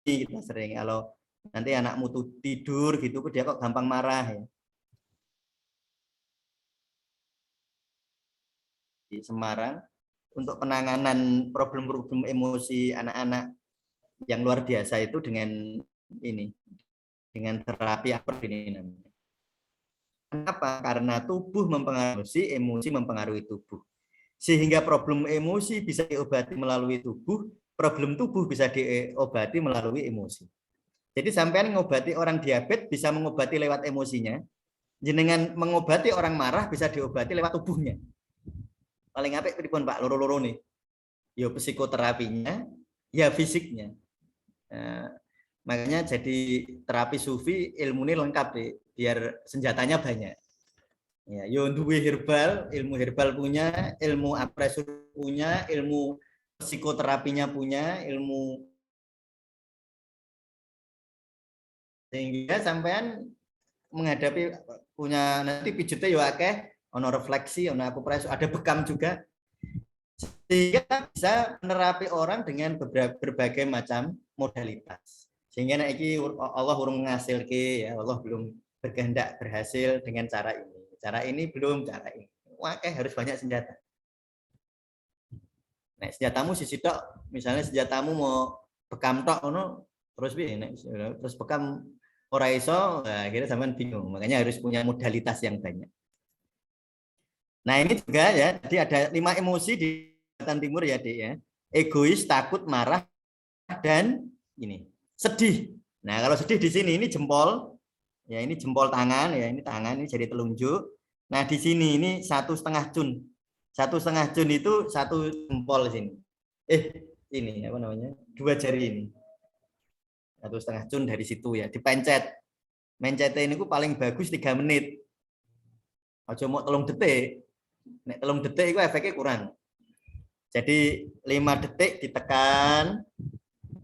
kita sering kalau nanti anakmu tuh tidur gitu dia kok gampang marah ya. Di Semarang untuk penanganan problem-problem emosi anak-anak yang luar biasa itu dengan ini, dengan terapi apa ini namanya. Kenapa? Karena tubuh mempengaruhi emosi mempengaruhi tubuh. Sehingga problem emosi bisa diobati melalui tubuh, problem tubuh bisa diobati melalui emosi. Jadi sampean mengobati orang diabetes bisa mengobati lewat emosinya. Jenengan mengobati orang marah bisa diobati lewat tubuhnya. Paling apik pripun Pak loro-loro nih. Ya psikoterapinya, ya fisiknya. Nah, makanya jadi terapi sufi ilmunya lengkap deh, biar senjatanya banyak. Ya, yo duwe herbal, ilmu herbal punya, ilmu apresur punya, ilmu psikoterapinya punya, ilmu sehingga sampean menghadapi punya nanti pijetnya yo akeh, ono refleksi, ono akupresur, ada bekam juga. Sehingga bisa menerapi orang dengan berbagai macam modalitas. Sehingga Allah urung ngasilke ya, Allah belum berkehendak berhasil dengan cara ini. Cara ini belum, cara ini. Wah, harus banyak senjata. Nek senjatamu sisi tok, misalnya senjatamu mau bekam tok ngono, terus terus bekam ora iso, nah, akhirnya sampean bingung. Makanya harus punya modalitas yang banyak. Nah, ini juga ya, jadi ada 5 emosi di Kalimantan Timur ya, Dek ya. Egois, takut, marah, dan ini sedih. Nah, kalau sedih di sini ini jempol, ya ini jempol tangan, ya ini tangan, ini jari telunjuk. Nah, di sini ini 1,5 cun. 1,5 cun itu 1 jempol di sini. Ini apa namanya? 2 jari ini. 1,5 cun dari situ ya, dipencet. Mencetnya ini paling bagus 3 menit. Aja mau 3 detik. Nek 3 detik itu efeknya kurang. Jadi 5 detik ditekan,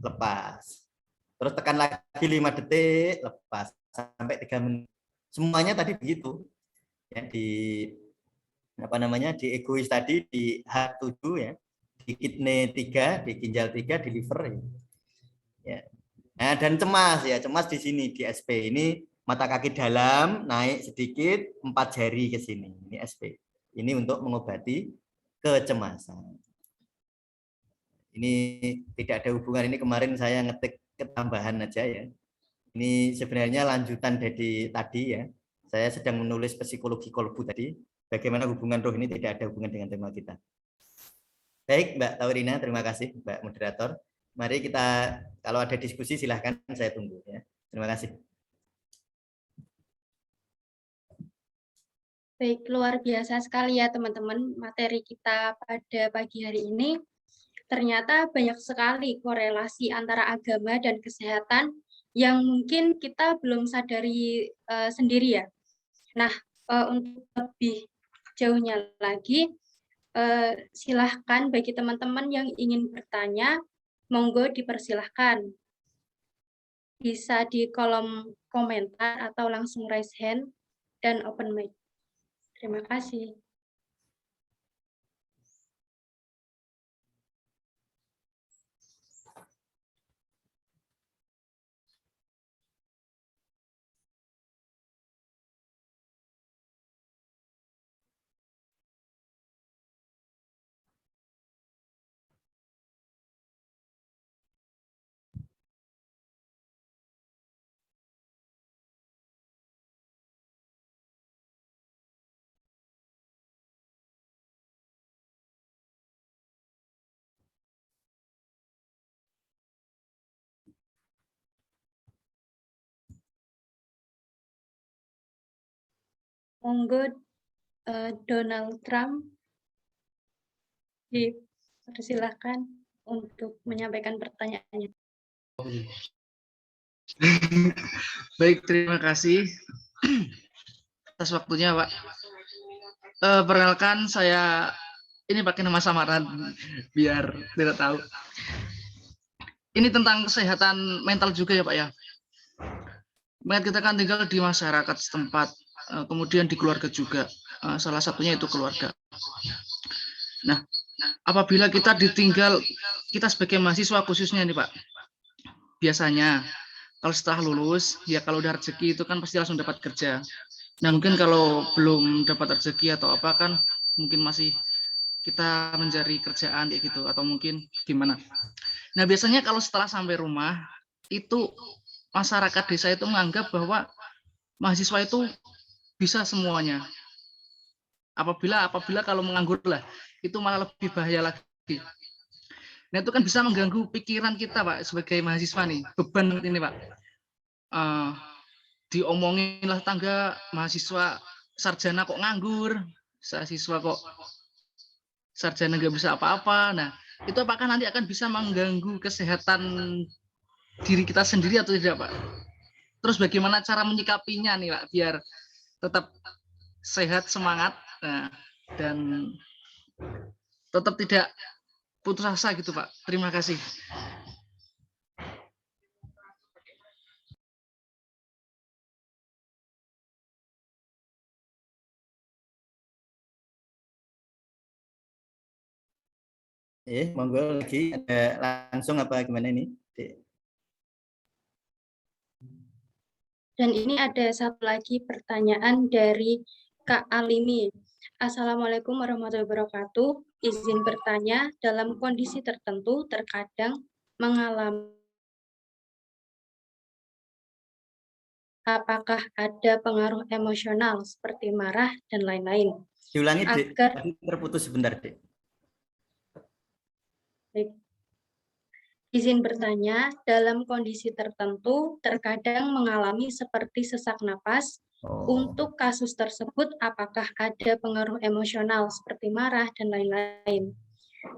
lepas. Terus tekan lagi 5 detik, lepas sampai 3 menit. Semuanya tadi begitu. Ya, di apa namanya? Di egois tadi di H7 ya. Di kidney 3, di ginjal 3, di liver ya. Nah, dan cemas ya, cemas di sini di SP ini mata kaki dalam naik sedikit 4 jari ke sini. Ini SP. Ini untuk mengobati kecemasan. Ini tidak ada hubungan, ini kemarin saya ngetik ketambahan aja ya. Ini sebenarnya lanjutan dari tadi ya. Saya sedang menulis psikologi kolbu tadi. Bagaimana hubungan roh ini tidak ada hubungan dengan tema kita. Baik, Mbak Taurina, terima kasih Mbak Moderator. Mari kita, kalau ada diskusi silahkan, saya tunggu ya. Terima kasih. Baik, luar biasa sekali ya teman-teman materi kita pada pagi hari ini. Ternyata banyak sekali korelasi antara agama dan kesehatan yang mungkin kita belum sadari sendiri ya. Nah, untuk lebih jauhnya lagi, silahkan bagi teman-teman yang ingin bertanya, monggo dipersilahkan. Bisa di kolom komentar atau langsung raise hand dan open mic. Terima kasih. Monggo Donald Trump dipersilahkan untuk menyampaikan pertanyaannya. Baik, terima kasih atas waktunya, Pak. Perkenalkan saya ini pakai nama samaran biar tidak tahu. Ini tentang kesehatan mental juga ya, Pak ya. Mengingat kita kan tinggal di masyarakat setempat, kemudian di keluarga juga. Salah satunya itu keluarga. Nah, apabila kita ditinggal, kita sebagai mahasiswa khususnya nih Pak, biasanya kalau setelah lulus, ya kalau udah rezeki itu kan pasti langsung dapat kerja. Nah mungkin kalau belum dapat rezeki atau apa kan, mungkin masih kita mencari kerjaan kayak gitu, atau mungkin gimana. Nah biasanya kalau setelah sampai rumah, itu masyarakat desa itu menganggap bahwa mahasiswa itu bisa semuanya. Apabila kalau menganggur lah, itu malah lebih bahaya lagi. Nah itu kan bisa mengganggu pikiran kita Pak sebagai mahasiswa nih, beban ini Pak. Diomongin lah tangga mahasiswa sarjana kok nganggur, mahasiswa kok sarjana nggak bisa apa-apa. Nah itu apakah nanti akan bisa mengganggu kesehatan diri kita sendiri atau tidak Pak? Terus bagaimana cara menyikapinya nih Pak biar tetap sehat, semangat, dan tetap tidak putus asa gitu Pak. Terima kasih. monggo lagi ada langsung apa gimana ini? Dan ini ada satu lagi pertanyaan dari Kak Alimi. Assalamualaikum warahmatullahi wabarakatuh. Izin bertanya, dalam kondisi tertentu terkadang mengalami apakah ada pengaruh emosional seperti marah dan lain-lain. Diulangi, Dek. Agar Tadi terputus sebentar, Dek. izin bertanya, dalam kondisi tertentu terkadang mengalami seperti sesak napas. Untuk kasus tersebut, apakah ada pengaruh emosional seperti marah dan lain-lain?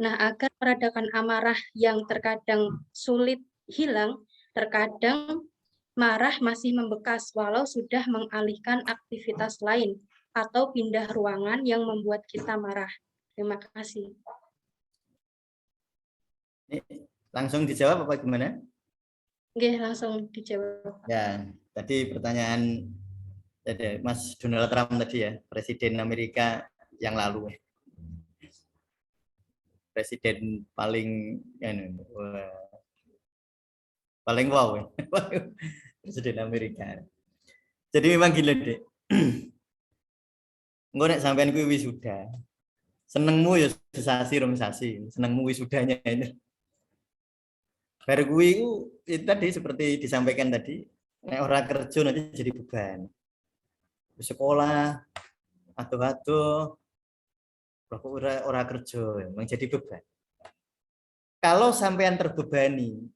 Nah, agar meredakan amarah yang terkadang sulit hilang, terkadang marah masih membekas walau sudah mengalihkan aktivitas lain atau pindah ruangan yang membuat kita marah. Terima kasih. Langsung dijawab apa gimana? Oke, langsung dijawab. Ya, tadi pertanyaan dari Mas Donald Trump tadi ya, Presiden Amerika yang lalu. Presiden paling paling wow ya. Presiden Amerika. Jadi memang gila, Dek. Engko nek sampean kuwi wisuda. Senengmu ya sesasi rong sasi, senengmu wisudanya ini. Baru kuwi itu tadi seperti disampaikan tadi, nek ora kerja nanti jadi beban. Sekolah atau ora kerja memang jadi beban. Kalau sampean terbebani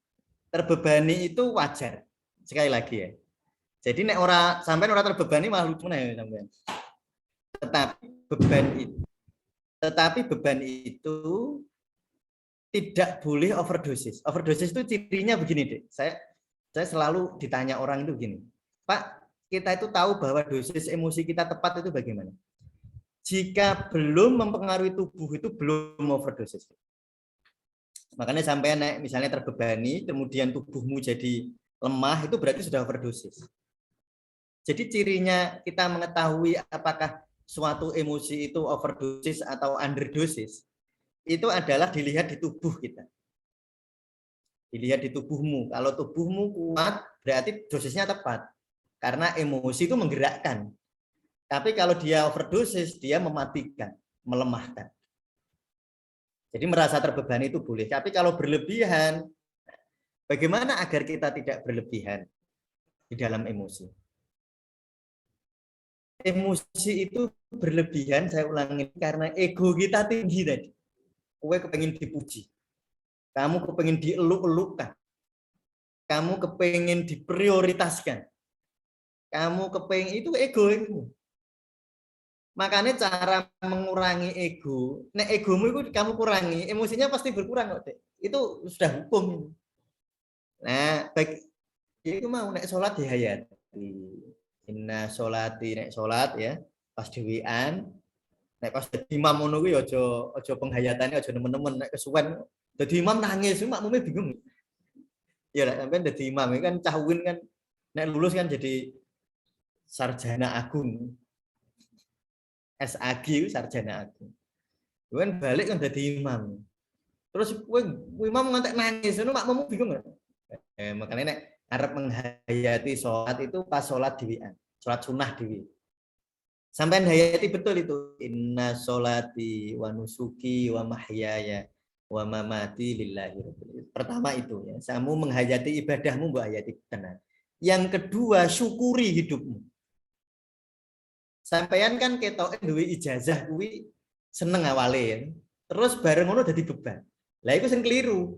itu wajar. Sekali lagi ya. Jadi nek sampean ora terbebani malah lucu ya sampean. Tetapi beban itu tidak boleh overdosis. Overdosis itu cirinya begini, Dek. Saya selalu ditanya orang itu begini. Pak, kita itu tahu bahwa dosis emosi kita tepat itu bagaimana? Jika belum mempengaruhi tubuh itu belum overdosis. Makanya sampai misalnya terbebani, kemudian tubuhmu jadi lemah, itu berarti sudah overdosis. Jadi cirinya kita mengetahui apakah suatu emosi itu overdosis atau underdosis, itu adalah dilihat di tubuh kita. Dilihat di tubuhmu. Kalau tubuhmu kuat, berarti dosisnya tepat. Karena emosi itu menggerakkan. Tapi kalau dia overdosis, dia mematikan, melemahkan. Jadi merasa terbebani itu boleh. Tapi kalau berlebihan, bagaimana agar kita tidak berlebihan di dalam emosi? Emosi itu berlebihan, saya ulangi, karena ego kita tinggi tadi. Kowe kepengen dipuji. Kamu kepengen dieluk-elukkan. Kamu kepengen diprioritaskan. Kamu kepengen, itu egomu. Makanya cara mengurangi ego, nek egomu itu kamu kurangi, emosinya pasti berkurang kok, Dek. Itu sudah hukum. Nah, baik itu mau nek sholat dihayati. Inna sholati, nek sholat ya, pas dewian, nek pas dadi imam ngono kuwi aja penghayatannya aja nemen-nemen, nek kesuwen dadi imam nangis, makmume bingung. Ya lek sampean dadi imam kan cahwin kan nek lulus kan jadi sarjana agung. SAG itu sarjana agung. Kan balik kan dadi imam. Terus kowe imam ngantek nangis, ngono makmumu bingung enggak? Makanya nek arep menghayati sholat itu pas sholat dewian, sholat sunnah dewi. Sampai hayati betul itu. Inna sholati wa nusuki wa mahyaya wa mamati lillahi. Pertama itu ya, kamu menghayati ibadahmu mbok hayati tenan. Yang kedua, syukuri hidupmu. Sampeyan kan ketok duwe ijazah kuwi seneng awale ya. Terus bareng ngono dadi beban. Lah iku sing keliru.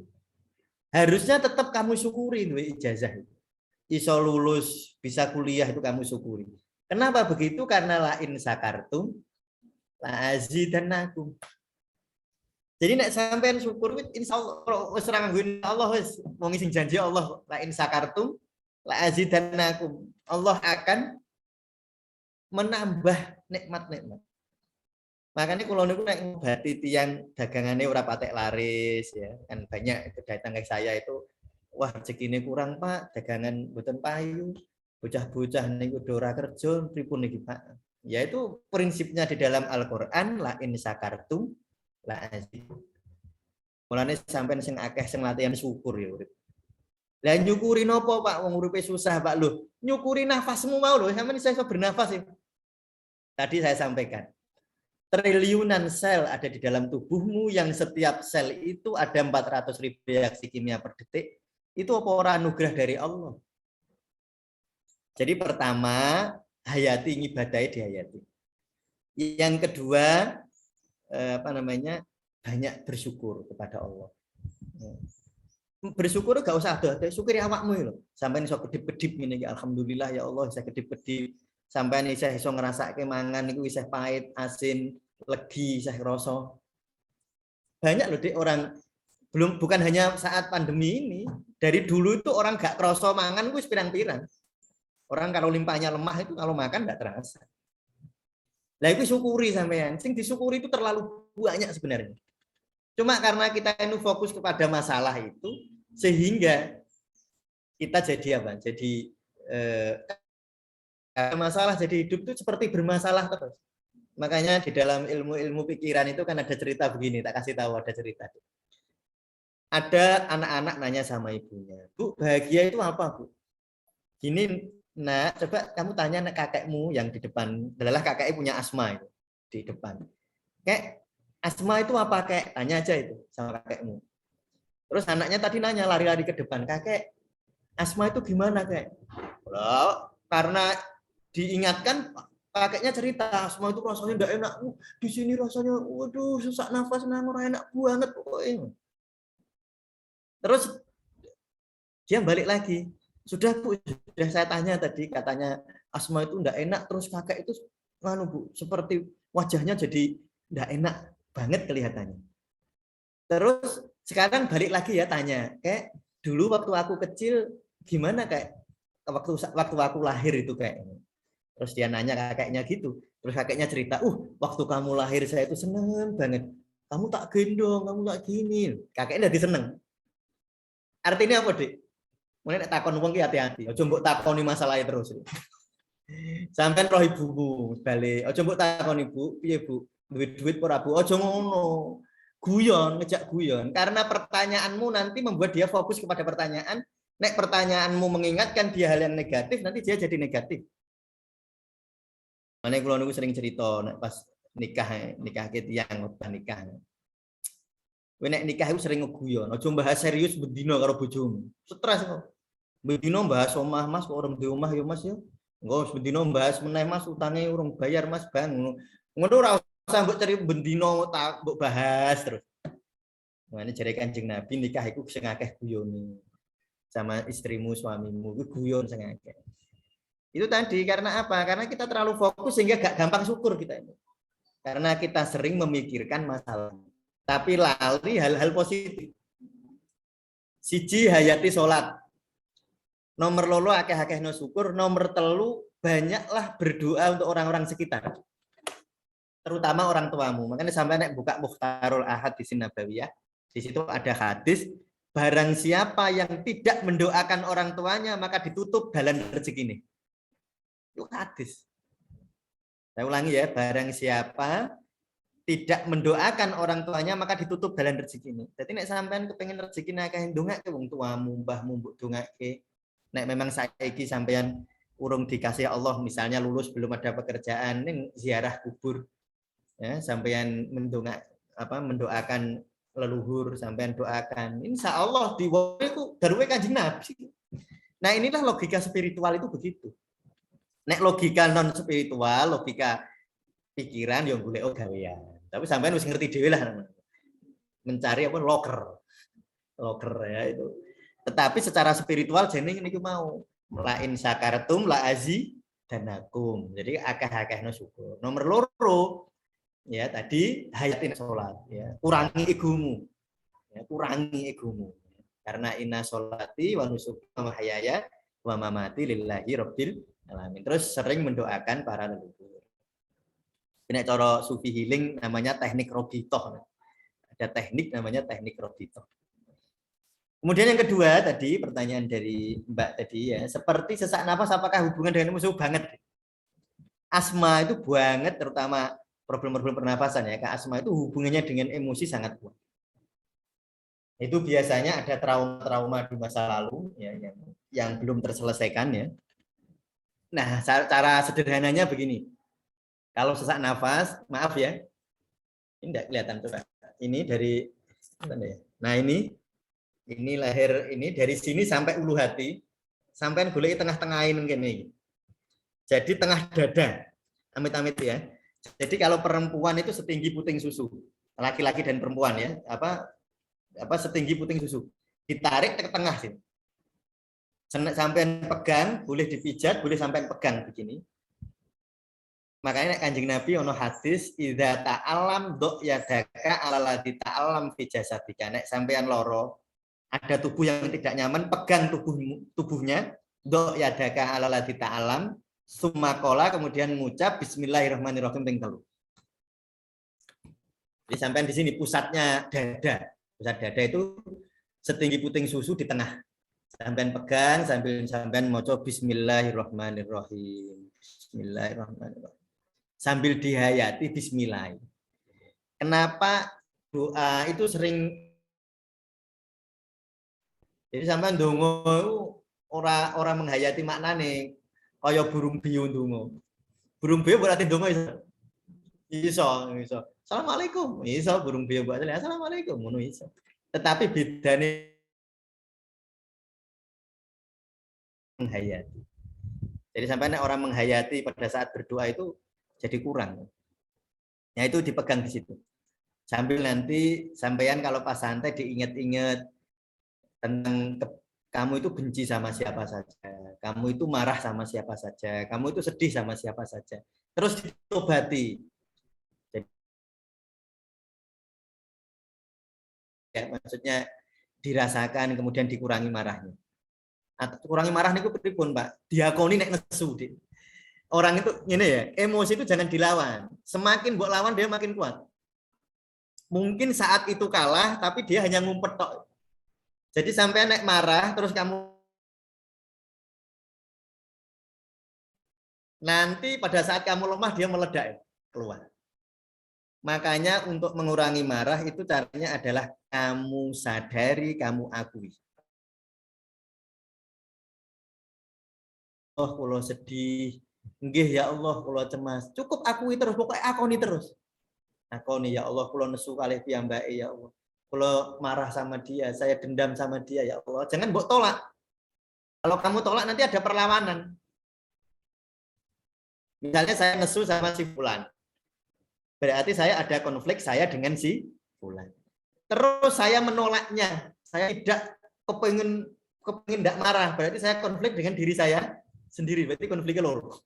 Harusnya tetap kamu syukuri duwe ijazah itu. Iso lulus, bisa kuliah itu kamu syukuri. Kenapa begitu? Karena la in sakartum la azidannakum. Jadi nek sampean syukur insyaallah wis ora nganggo Allah wis wong sing janji Allah la in sakartum la azidannakum. Allah akan menambah nikmat-nikmat. Makanya kalau niku nek ngobati tiyang dagangane ora patek laris ya, kan banyak itu datang ke saya itu, wah rezekine kurang Pak, dagangan mboten payu, bocah-bocah niku ora kerja, pripun niki Pak? Ya itu prinsipnya di dalam Al-Qur'an la in sakartum la azid. Mulane sampean sing akeh sing latihan syukur ya urip. Lah nyukuri napa Pak wong uripe susah Pak lho. Nyukuri nafasmu mau lho sampean iso bernafas ya. Tadi saya sampaikan. Triliunan sel ada di dalam tubuhmu yang setiap sel itu ada 400.000 reaksi kimia per detik. Itu apa ora anugerah dari Allah? Jadi pertama, hayati ngibadahi dihayati. Yang kedua, banyak bersyukur kepada Allah. Bersyukur gak usah ada syukuri awakmu lho. Sampai iso kedip-kedip ngene iki alhamdulillah ya Allah bisa kedip-kedip. Sampai isih iso ngrasake mangan niku isih pahit, asin, legi, isih rasa. Banyak loh Dik orang bukan hanya saat pandemi ini, dari dulu itu orang gak kerasa mangan wis pirang-pirang. Orang kalau limpahnya lemah itu kalau makan enggak terasa. Lah itu syukuri sampean. Sing disyukuri itu terlalu banyak sebenarnya. Cuma karena kita ini fokus kepada masalah itu sehingga kita jadi apa? Jadi masalah jadi hidup itu seperti bermasalah terus. Makanya di dalam ilmu pikiran itu kan ada cerita begini, tak kasih tahu ada cerita. Ada anak-anak nanya sama ibunya, Bu, bahagia itu apa, Bu? Gini, nah coba kamu tanya kakekmu yang di depan, adalah kakeknya punya asma itu di depan. Kayak asma itu apa kek? Tanya aja itu sama kakekmu. Terus anaknya tadi nanya lari-lari ke depan, kakek asma itu gimana kek? Loh, karena diingatkan kakeknya cerita asma itu rasanya enggak enak. Di sini rasanya waduh sesak nafas ora enak banget pokoknya. Terus dia balik lagi. Sudah Bu, sudah saya tanya tadi katanya asma itu enggak enak terus kakek itu Bu, seperti wajahnya jadi enggak enak banget kelihatannya. Terus sekarang balik lagi ya tanya, kayak dulu waktu aku kecil gimana kayak waktu aku lahir itu kayak. Terus dia nanya kakeknya gitu. Terus kakeknya cerita, waktu kamu lahir saya itu seneng banget. Kamu tak gendong, kamu tak gini. Kakeknya jadi seneng. Artinya apa, Dik? Mulai takon wong ki hati-hati. Aja mbok takoni masalahnya terus. Sampeyan roh ibumu balik. Aja mbok takoni Bu, piye Bu? Duit ora Bu? Aja ngono. Guyon, ngejak guyon. Karena pertanyaanmu nanti membuat dia fokus kepada pertanyaan. Nek pertanyaanmu mengingatkan dia hal yang negatif, nanti dia jadi negatif. Mana kalau nunggu sering cerita pas nikah tiyang pas nikah. Nek nikah itu sering ngeguyon, aja bahas serius bendino karo bojomu. Stres kok. Bendino bahas omah Mas, kok orang di omah ya Mas ya. Engko bendino bahas meneh Mas utange urung bayar Mas Bang. Ngono ora usah mbok cari bendino tak mbok bahas terus. Mane jare Kanjeng Nabi nikah iku sing akeh guyone. Sama istrimu, suamimu iku guyon sing akeh. Itu tadi karena apa? Karena kita terlalu fokus sehingga gak gampang syukur kita ini. Karena kita sering memikirkan masalah. Tapi lali hal-hal positif. Siji hayati sholat. Nomor loro akeh-akeh no syukur. Nomor telu banyaklah berdoa untuk orang-orang sekitar. Terutama orang tuamu. Makanya sampai nek buka Mukhtarul Ahad di Nabawiyah. Di situ ada hadis. Barang siapa yang tidak mendoakan orang tuanya maka ditutup jalan rezeki ini. Itu hadis. Saya ulangi ya, barang siapa tidak mendoakan orang tuanya maka ditutup jalan rezeki ini. Jadi nek sampean kepengin rezeki akeh ndongake wong tuamu, mbahmu mbok dongake. Nek memang saiki sampean urung dikasih Allah misalnya lulus belum ada pekerjaan ning ziarah kubur. Ya, sampean mendoakan leluhur, sampean doakan. Insya Allah di itu garwe Kanjeng Nabi. Nah, inilah logika spiritual itu begitu. Nek logika non spiritual, logika pikiran yang golek gawean. Tapi sampean harus ngerti dhewe lah. Mencari apa loker ya itu. Tetapi secara spiritual jeneng niku mau la in syakartum la azidanakum. Jadi akeh-akehno syukur. Nomor loro ya tadi hayatin salat ya. Kurangi egomu. Ya, kurangi egomu. Karena inna sholati wa nusuki wa mahyaya wa mamati lillahi rabbil alamin. Terus sering mendoakan para leluhur. Ini cara sufi healing namanya teknik Robitoh. Ada teknik namanya teknik Robitoh. Kemudian yang kedua tadi pertanyaan dari Mbak tadi ya, seperti sesak nafas apakah hubungan dengan musuh banget? Asma itu banget terutama problem-problem pernapasan ya. Asma itu hubungannya dengan emosi sangat kuat. Itu biasanya ada trauma-trauma di masa lalu ya, yang belum terselesaikan ya. Nah, cara sederhananya begini. Kalau sesak nafas, maaf ya, ini tidak kelihatan coba. Ini dari, nah ini leher ini dari sini sampai ulu hati, sampai boleh tengah-tengahin gini. Jadi tengah dada, amit-amit ya. Jadi kalau perempuan itu setinggi puting susu, laki-laki dan perempuan ya, apa setinggi puting susu, ditarik ke tengah sini. Sampai pegang, boleh dipijat, boleh sampai pegang begini. Makanya Kanjeng Nabi ono hadis idza ta'alam do yadaka alalati ta'alam fi jasadika. Nek sampean loro ada tubuh yang tidak nyaman, pegang tubuhnya do yadaka alalati ta'alam sumakola, kemudian mengucap bismillahirrahmanirrahim ping 3. Jadi sampean di sini pusatnya dada. Pusat dada itu setinggi puting susu di tengah. Sampean pegang sambil maca bismillahirrahmanirrahim. Bismillahirrahmanirrahim. Sambil dihayati bismillah. Kenapa doa itu sering jadi sampean ndonga ora menghayati maknane kaya burung biu ndonga. Burung biu berarti ndonga iso. Assalamualaikum. Iso burung biu buat assalamualaikum ngono iso. Tetapi bedane menghayati. Jadi sampai orang menghayati pada saat berdoa itu jadi kurang. Ya itu dipegang di situ. Sambil nanti sampean kalau pas santai diingat-ingat tentang kamu itu benci sama siapa saja, kamu itu marah sama siapa saja, kamu itu sedih sama siapa saja. Terus ditobati. Jadi, ya, maksudnya dirasakan kemudian dikurangi marahnya. Kurangi marah niku pripun, Pak? Diakoni nek nesu. Orang itu ini ya, emosi itu jangan dilawan. Semakin mbok lawan dia makin kuat. Mungkin saat itu kalah tapi dia hanya ngumpet tok. Jadi sampai nek marah terus kamu nanti pada saat kamu lemah dia meledak keluar. Makanya untuk mengurangi marah itu caranya adalah kamu sadari, kamu akui. Oh, kalau sedih, nggih ya Allah, kalau cemas, cukup akui terus, pokoknya akoni terus. Akoni ya Allah, kalau nesu kalih piyambake ya Allah. Kalau marah sama dia, saya dendam sama dia ya Allah. Jangan mbok tolak. Kalau kamu tolak nanti ada perlawanan. Misalnya saya nesu sama si fulan. Berarti saya ada konflik saya dengan si fulan. Terus saya menolaknya. Saya tidak kepengin tidak marah. Berarti saya konflik dengan diri saya sendiri, berarti konfliknya loro.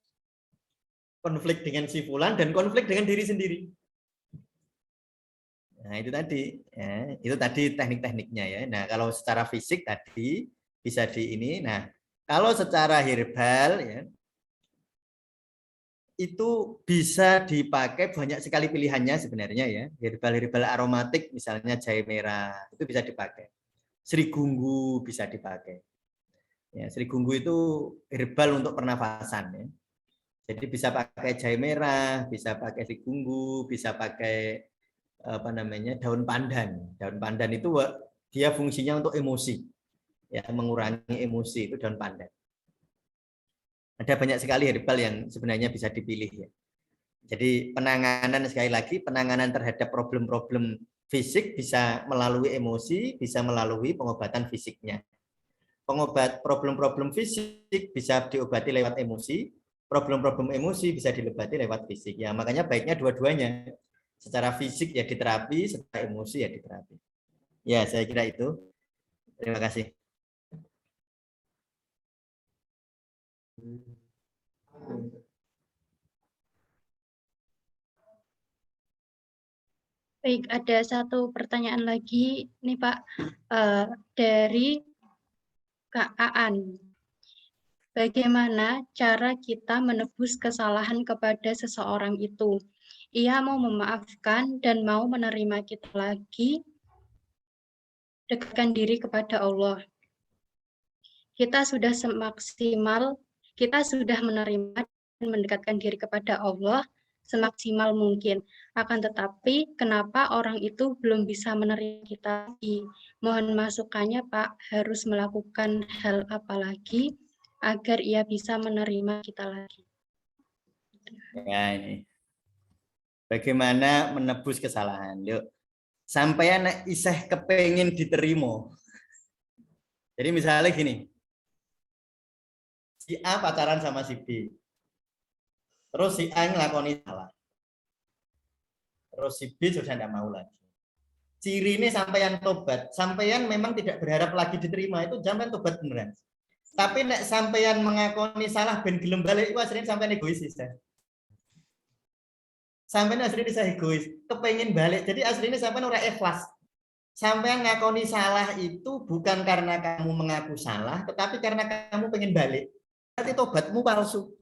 Konflik dengan si fulan dan konflik dengan diri sendiri. Nah, itu tadi ya, itu tadi teknik-tekniknya ya. Nah, kalau secara fisik tadi bisa di ini. Nah, kalau secara herbal ya itu bisa dipakai banyak sekali pilihannya sebenarnya ya. Herbal aromatik misalnya jahe merah itu bisa dipakai. Serigunggu bisa dipakai. Ya, serigunggu itu herbal untuk pernafasan ya. Jadi bisa pakai jahe merah, bisa pakai serigunggu, bisa pakai apa namanya daun pandan. Daun pandan itu dia fungsinya untuk emosi, ya mengurangi emosi itu daun pandan. Ada banyak sekali herbal yang sebenarnya bisa dipilih ya. Jadi penanganan sekali lagi penanganan terhadap problem-problem fisik bisa melalui emosi, bisa melalui pengobatan fisiknya. Pengobat problem-problem fisik bisa diobati lewat emosi, problem-problem emosi bisa diobati lewat fisik. Ya, makanya baiknya dua-duanya. Secara fisik ya diterapi, secara emosi ya diterapi. Ya, saya kira itu. Terima kasih. Baik, ada satu pertanyaan lagi nih Pak, dari Kak Aan. Bagaimana cara kita menebus kesalahan kepada seseorang itu? Ia mau memaafkan dan mau menerima kita lagi, dekatkan diri kepada Allah. Kita sudah semaksimal, kita sudah menerima dan mendekatkan diri kepada Allah, semaksimal mungkin. Akan tetapi, kenapa orang itu belum bisa menerima kita lagi? Mohon masukannya, Pak. Harus melakukan hal apa lagi agar ia bisa menerima kita lagi? Ya, ini. Bagaimana menebus kesalahan? Yuk. Sampeyan nek isih kepengin diterima. Jadi misalnya gini. Si A pacaran sama si B. Terus si A ngelakoni salah. Terus si B sudah tidak mau lagi. Ciri ini sampeyan tobat. Sampeyan memang tidak berharap lagi diterima. Itu sampeyan tobat beneran. Tapi nek sampeyan mengakoni salah ben gelem balik itu aslinya sampeyan egois ya. Sampeyan aslinya bisa egois, kepengin balik. Jadi aslinya sampeyan ora ikhlas. Sampeyan ngakoni salah itu bukan karena kamu mengaku salah, tetapi karena kamu pengen balik. Berarti tobatmu palsu.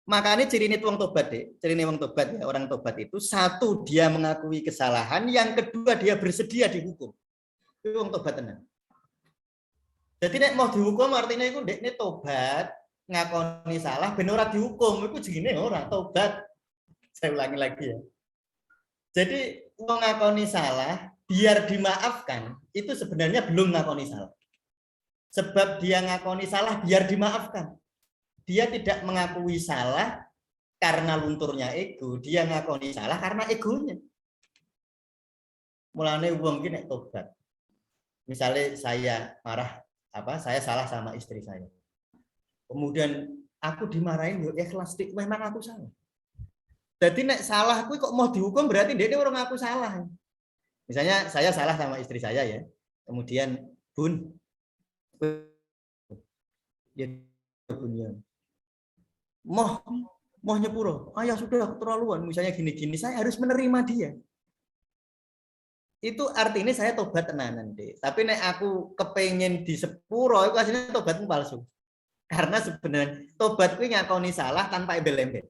Makanya ciri ini wong tobat deh. Ciri ini wong tobat ya, orang tobat itu satu dia mengakui kesalahan, yang kedua dia bersedia dihukum. Itu wong tobat tenan. Jadi nek mau dihukum artinya itu ini tobat, ngakoni salah ben ora dihukum, itu jenenge ora tobat. Saya ulangi lagi ya. Jadi wong ngakoni salah biar dimaafkan itu sebenarnya belum ngakoni salah. Sebab dia ngakoni salah biar dimaafkan. Dia tidak mengakui salah karena lunturnya ego, dia ngakoni salah karena egonya. Mulane wong ki nek tobat. Misalnya saya marah saya salah sama istri saya. Kemudian aku dimarahin yo ikhlas memang aku salah. Jadi nek salah kuwi kok mau dihukum berarti dia orang ngaku salah. Misalnya saya salah sama istri saya ya. Kemudian Bun ya Bun mau nyepuro, ayah sudah keterlaluan, misalnya gini-gini, saya harus menerima dia. Itu artinya saya tobat tenanan deh. Tapi nek aku kepengen di sepuro, itu aslinya tobatmu palsu. Karena sebenarnya tobatku ngakoni salah tanpa embel-embel.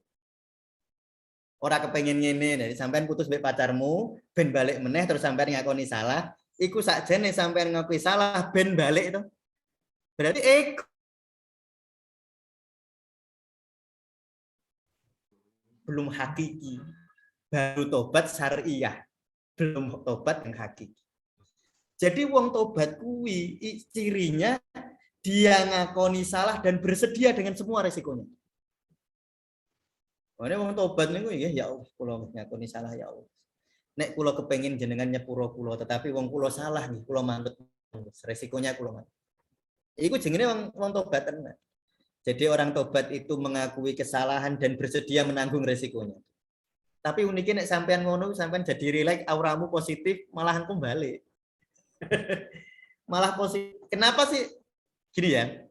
Orang kepengen ngene, dari sampean putus mbek pacarmu, ben balik meneh terus sampean ngakoni salah, iku sakjane sampean ngakui salah ben balik itu. Berarti belum hakiki, baru tobat syariah, belum tobat yang hakiki. Jadi wong tobat kuwi cirinya dia ngakoni salah dan bersedia dengan semua resikonya. Ora wong tobat niku ya Allah, kula ngakoni salah ya Allah. Nek kula kepengin jenengan nyepuro kula, tetapi wong kula salah nih, kula manut resikonya kula manut. Iku jenenge wong tobat tenan. Jadi orang tobat itu mengakui kesalahan dan bersedia menanggung resikonya. Tapi uniknya nek sampean ngono, sampean jadi relax, auramu positif, malahan kembali. Malah positif. Kenapa sih? Gini ya.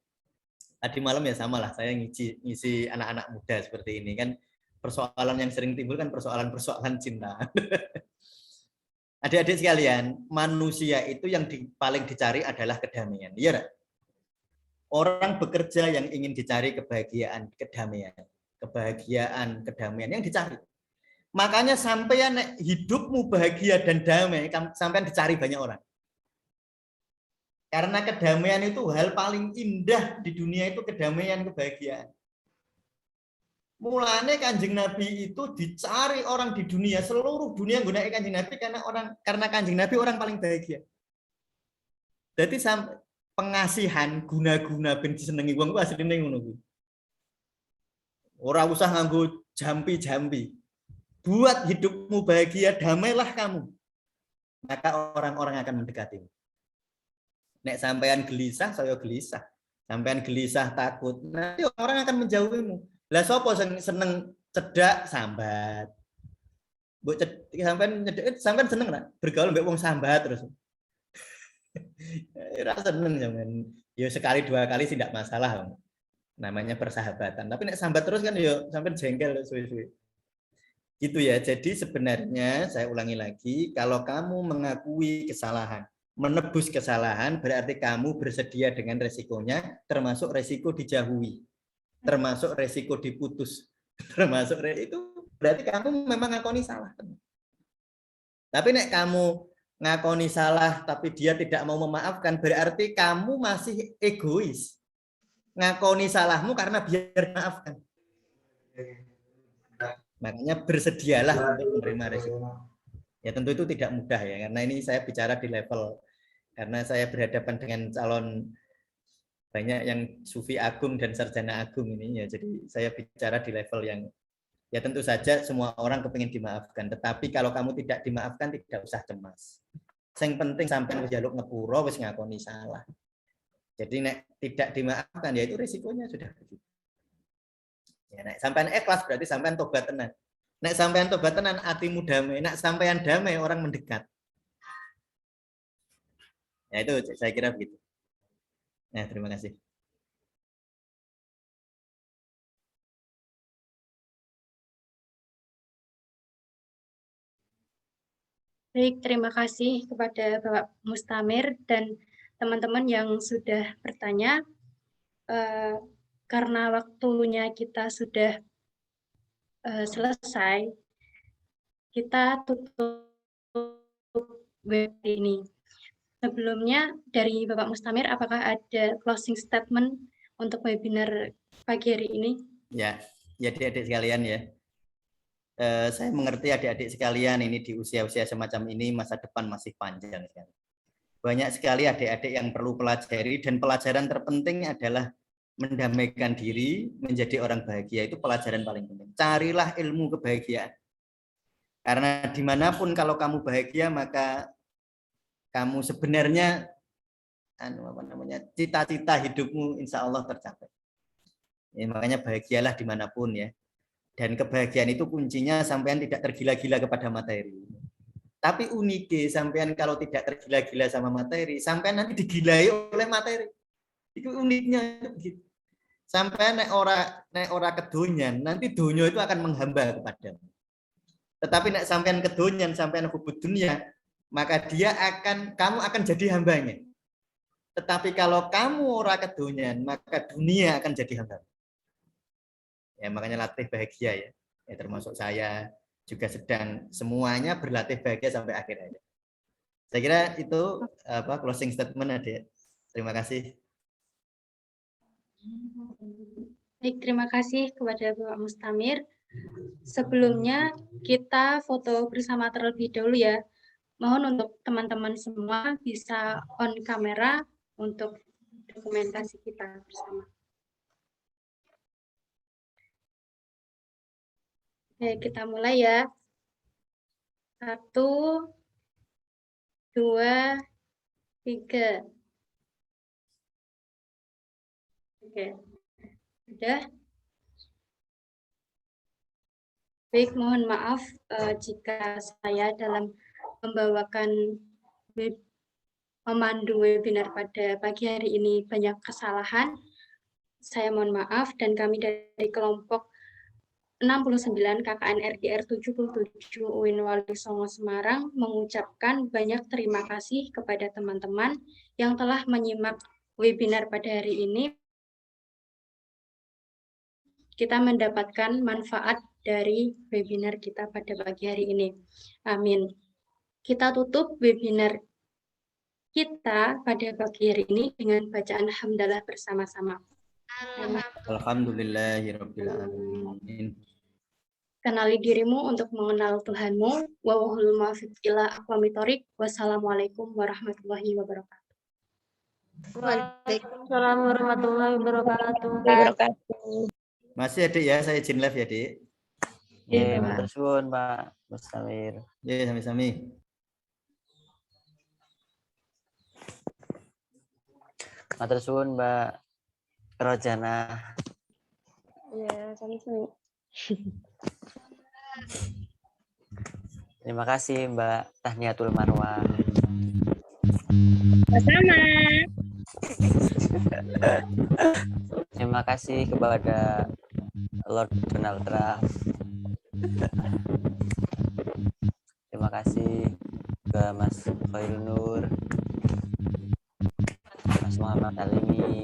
Tadi malam ya sama lah, saya ngisi anak-anak muda seperti ini kan. Persoalan yang sering timbul kan persoalan cinta. Adik-adik sekalian, manusia itu yang paling dicari adalah kedamaian. Iya enggak? Orang bekerja yang ingin dicari kebahagiaan, kedamaian yang dicari. Makanya sampean hidupmu bahagia dan damai, sampean dicari banyak orang. Karena kedamaian itu hal paling indah di dunia, itu kedamaian, kebahagiaan. Mulane Kanjeng Nabi itu dicari orang di dunia, seluruh dunia gunakan Kanjeng Nabi karena Kanjeng Nabi orang paling bahagia. Jadi sampai pengasihan guna-guna ben disenengi wong ku asline ngono kuwi. Ora usah nganggo jampi-jampi. Buat hidupmu bahagia, damailah kamu. Maka orang-orang akan mendekatimu. Nek sampean gelisah, saya gelisah. Sampean gelisah, takut, nanti orang akan menjauhimu. Lah sapa sing seneng cedak sambat. Mbok sampean seneng ra bergaul mbek wong sambat terus. Rasa seneng zaman. Ya sekali dua kali sih tidak masalah. Namanya persahabatan. Tapi nek sambat terus kan ya sampai jengkel suwe-suwe. Gitu ya. Jadi sebenarnya saya ulangi lagi, kalau kamu mengakui kesalahan, menebus kesalahan berarti kamu bersedia dengan resikonya, termasuk resiko dijauhi, termasuk resiko diputus, termasuk itu berarti kamu memang ngakoni salah. Tapi nek kamu ngakoni salah tapi dia tidak mau memaafkan, berarti kamu masih egois. Ngakoni salahmu karena biar maafkan. Makanya bersedialah untuk menerima resiko. Ya tentu itu tidak mudah ya, karena ini saya bicara di level, karena saya berhadapan dengan calon banyak yang sufi agung dan sarjana agung ini ya, jadi saya bicara di level yang ya tentu saja semua orang kepingin dimaafkan, tetapi kalau kamu tidak dimaafkan tidak usah cemas. Yang penting sampai njaluk ngepuro wis ngakoni salah. Jadi nek tidak dimaafkan ya itu risikonya sudah begitu. Ya, nek sampean ikhlas berarti sampean tobat tenan. Nek sampean tobat tenan hatimu damai, nek sampean damai orang mendekat. Ya itu saya kira begitu. Nah, terima kasih. Baik, terima kasih kepada Bapak Mustamir dan teman-teman yang sudah bertanya. Karena waktunya kita sudah selesai, kita tutup web ini. Sebelumnya dari Bapak Mustamir, apakah ada closing statement untuk webinar pagi hari ini? Ya, adik-adik sekalian ya. Saya mengerti adik-adik sekalian ini di usia-usia semacam ini masa depan masih panjang sekali. Banyak sekali adik-adik yang perlu pelajari dan pelajaran terpenting adalah mendamaikan diri, menjadi orang bahagia. Itu pelajaran paling penting. Carilah ilmu kebahagiaan. Karena dimanapun kalau kamu bahagia maka kamu sebenarnya cita-cita hidupmu insya Allah tercapai. Ya, makanya bahagialah dimanapun ya. Dan kebahagiaan itu kuncinya sampean tidak tergila-gila kepada materi. Tapi uniknya sampean kalau tidak tergila-gila sama materi, sampean nanti digilai oleh materi. Itu uniknya begitu. Sampean nek ora kedonyan, nanti dunia itu akan menghamba kepadamu. Tetapi nek sampean kedonyan, sampean hubud dunia, maka kamu akan jadi hambanya. Tetapi kalau kamu ora kedonyan, maka dunia akan jadi hamba. Ya, makanya latih bahagia ya. Ya termasuk saya juga sedang semuanya berlatih bahagia sampai akhir aja. Saya kira itu closing statement Adik. Terima kasih. Baik, terima kasih kepada Bapak Mustamir. Sebelumnya kita foto bersama terlebih dahulu ya. Mohon untuk teman-teman semua bisa on kamera untuk dokumentasi kita bersama. Oke, kita mulai ya. 1, 2, 3. Oke, sudah. Baik, mohon maaf jika saya dalam membawakan memandu webinar pada pagi hari ini banyak kesalahan. Saya mohon maaf dan kami dari kelompok 69 KKN RDR 77 UIN Wali Songo Semarang mengucapkan banyak terima kasih kepada teman-teman yang telah menyimak webinar pada hari ini. Kita mendapatkan manfaat dari webinar kita pada pagi hari ini. Amin. Kita tutup webinar kita pada pagi hari ini dengan bacaan hamdalah bersama-sama. Alhamdulillahirabbil alamin. Kenali dirimu untuk mengenal Tuhanmu. Wallahul muwaffiq ila aqwamit thoriq. Wassalamualaikum warahmatullahi wabarakatuh. Waalaikumsalam warahmatullahi wabarakatuh. Masih Adik ya, saya izin live ya Adik. Ya, matur suwun Pak Mustamir. Ya, sami-sami. Matur suwun Mbak Rojana. Ya, sami-sami. Terima kasih Mbak Tahniatul Marwah. Sama. Terima kasih kepada Lord Donald Trump. Terima kasih ke Mas Khairul Nur, Mas Muhammad Alimi.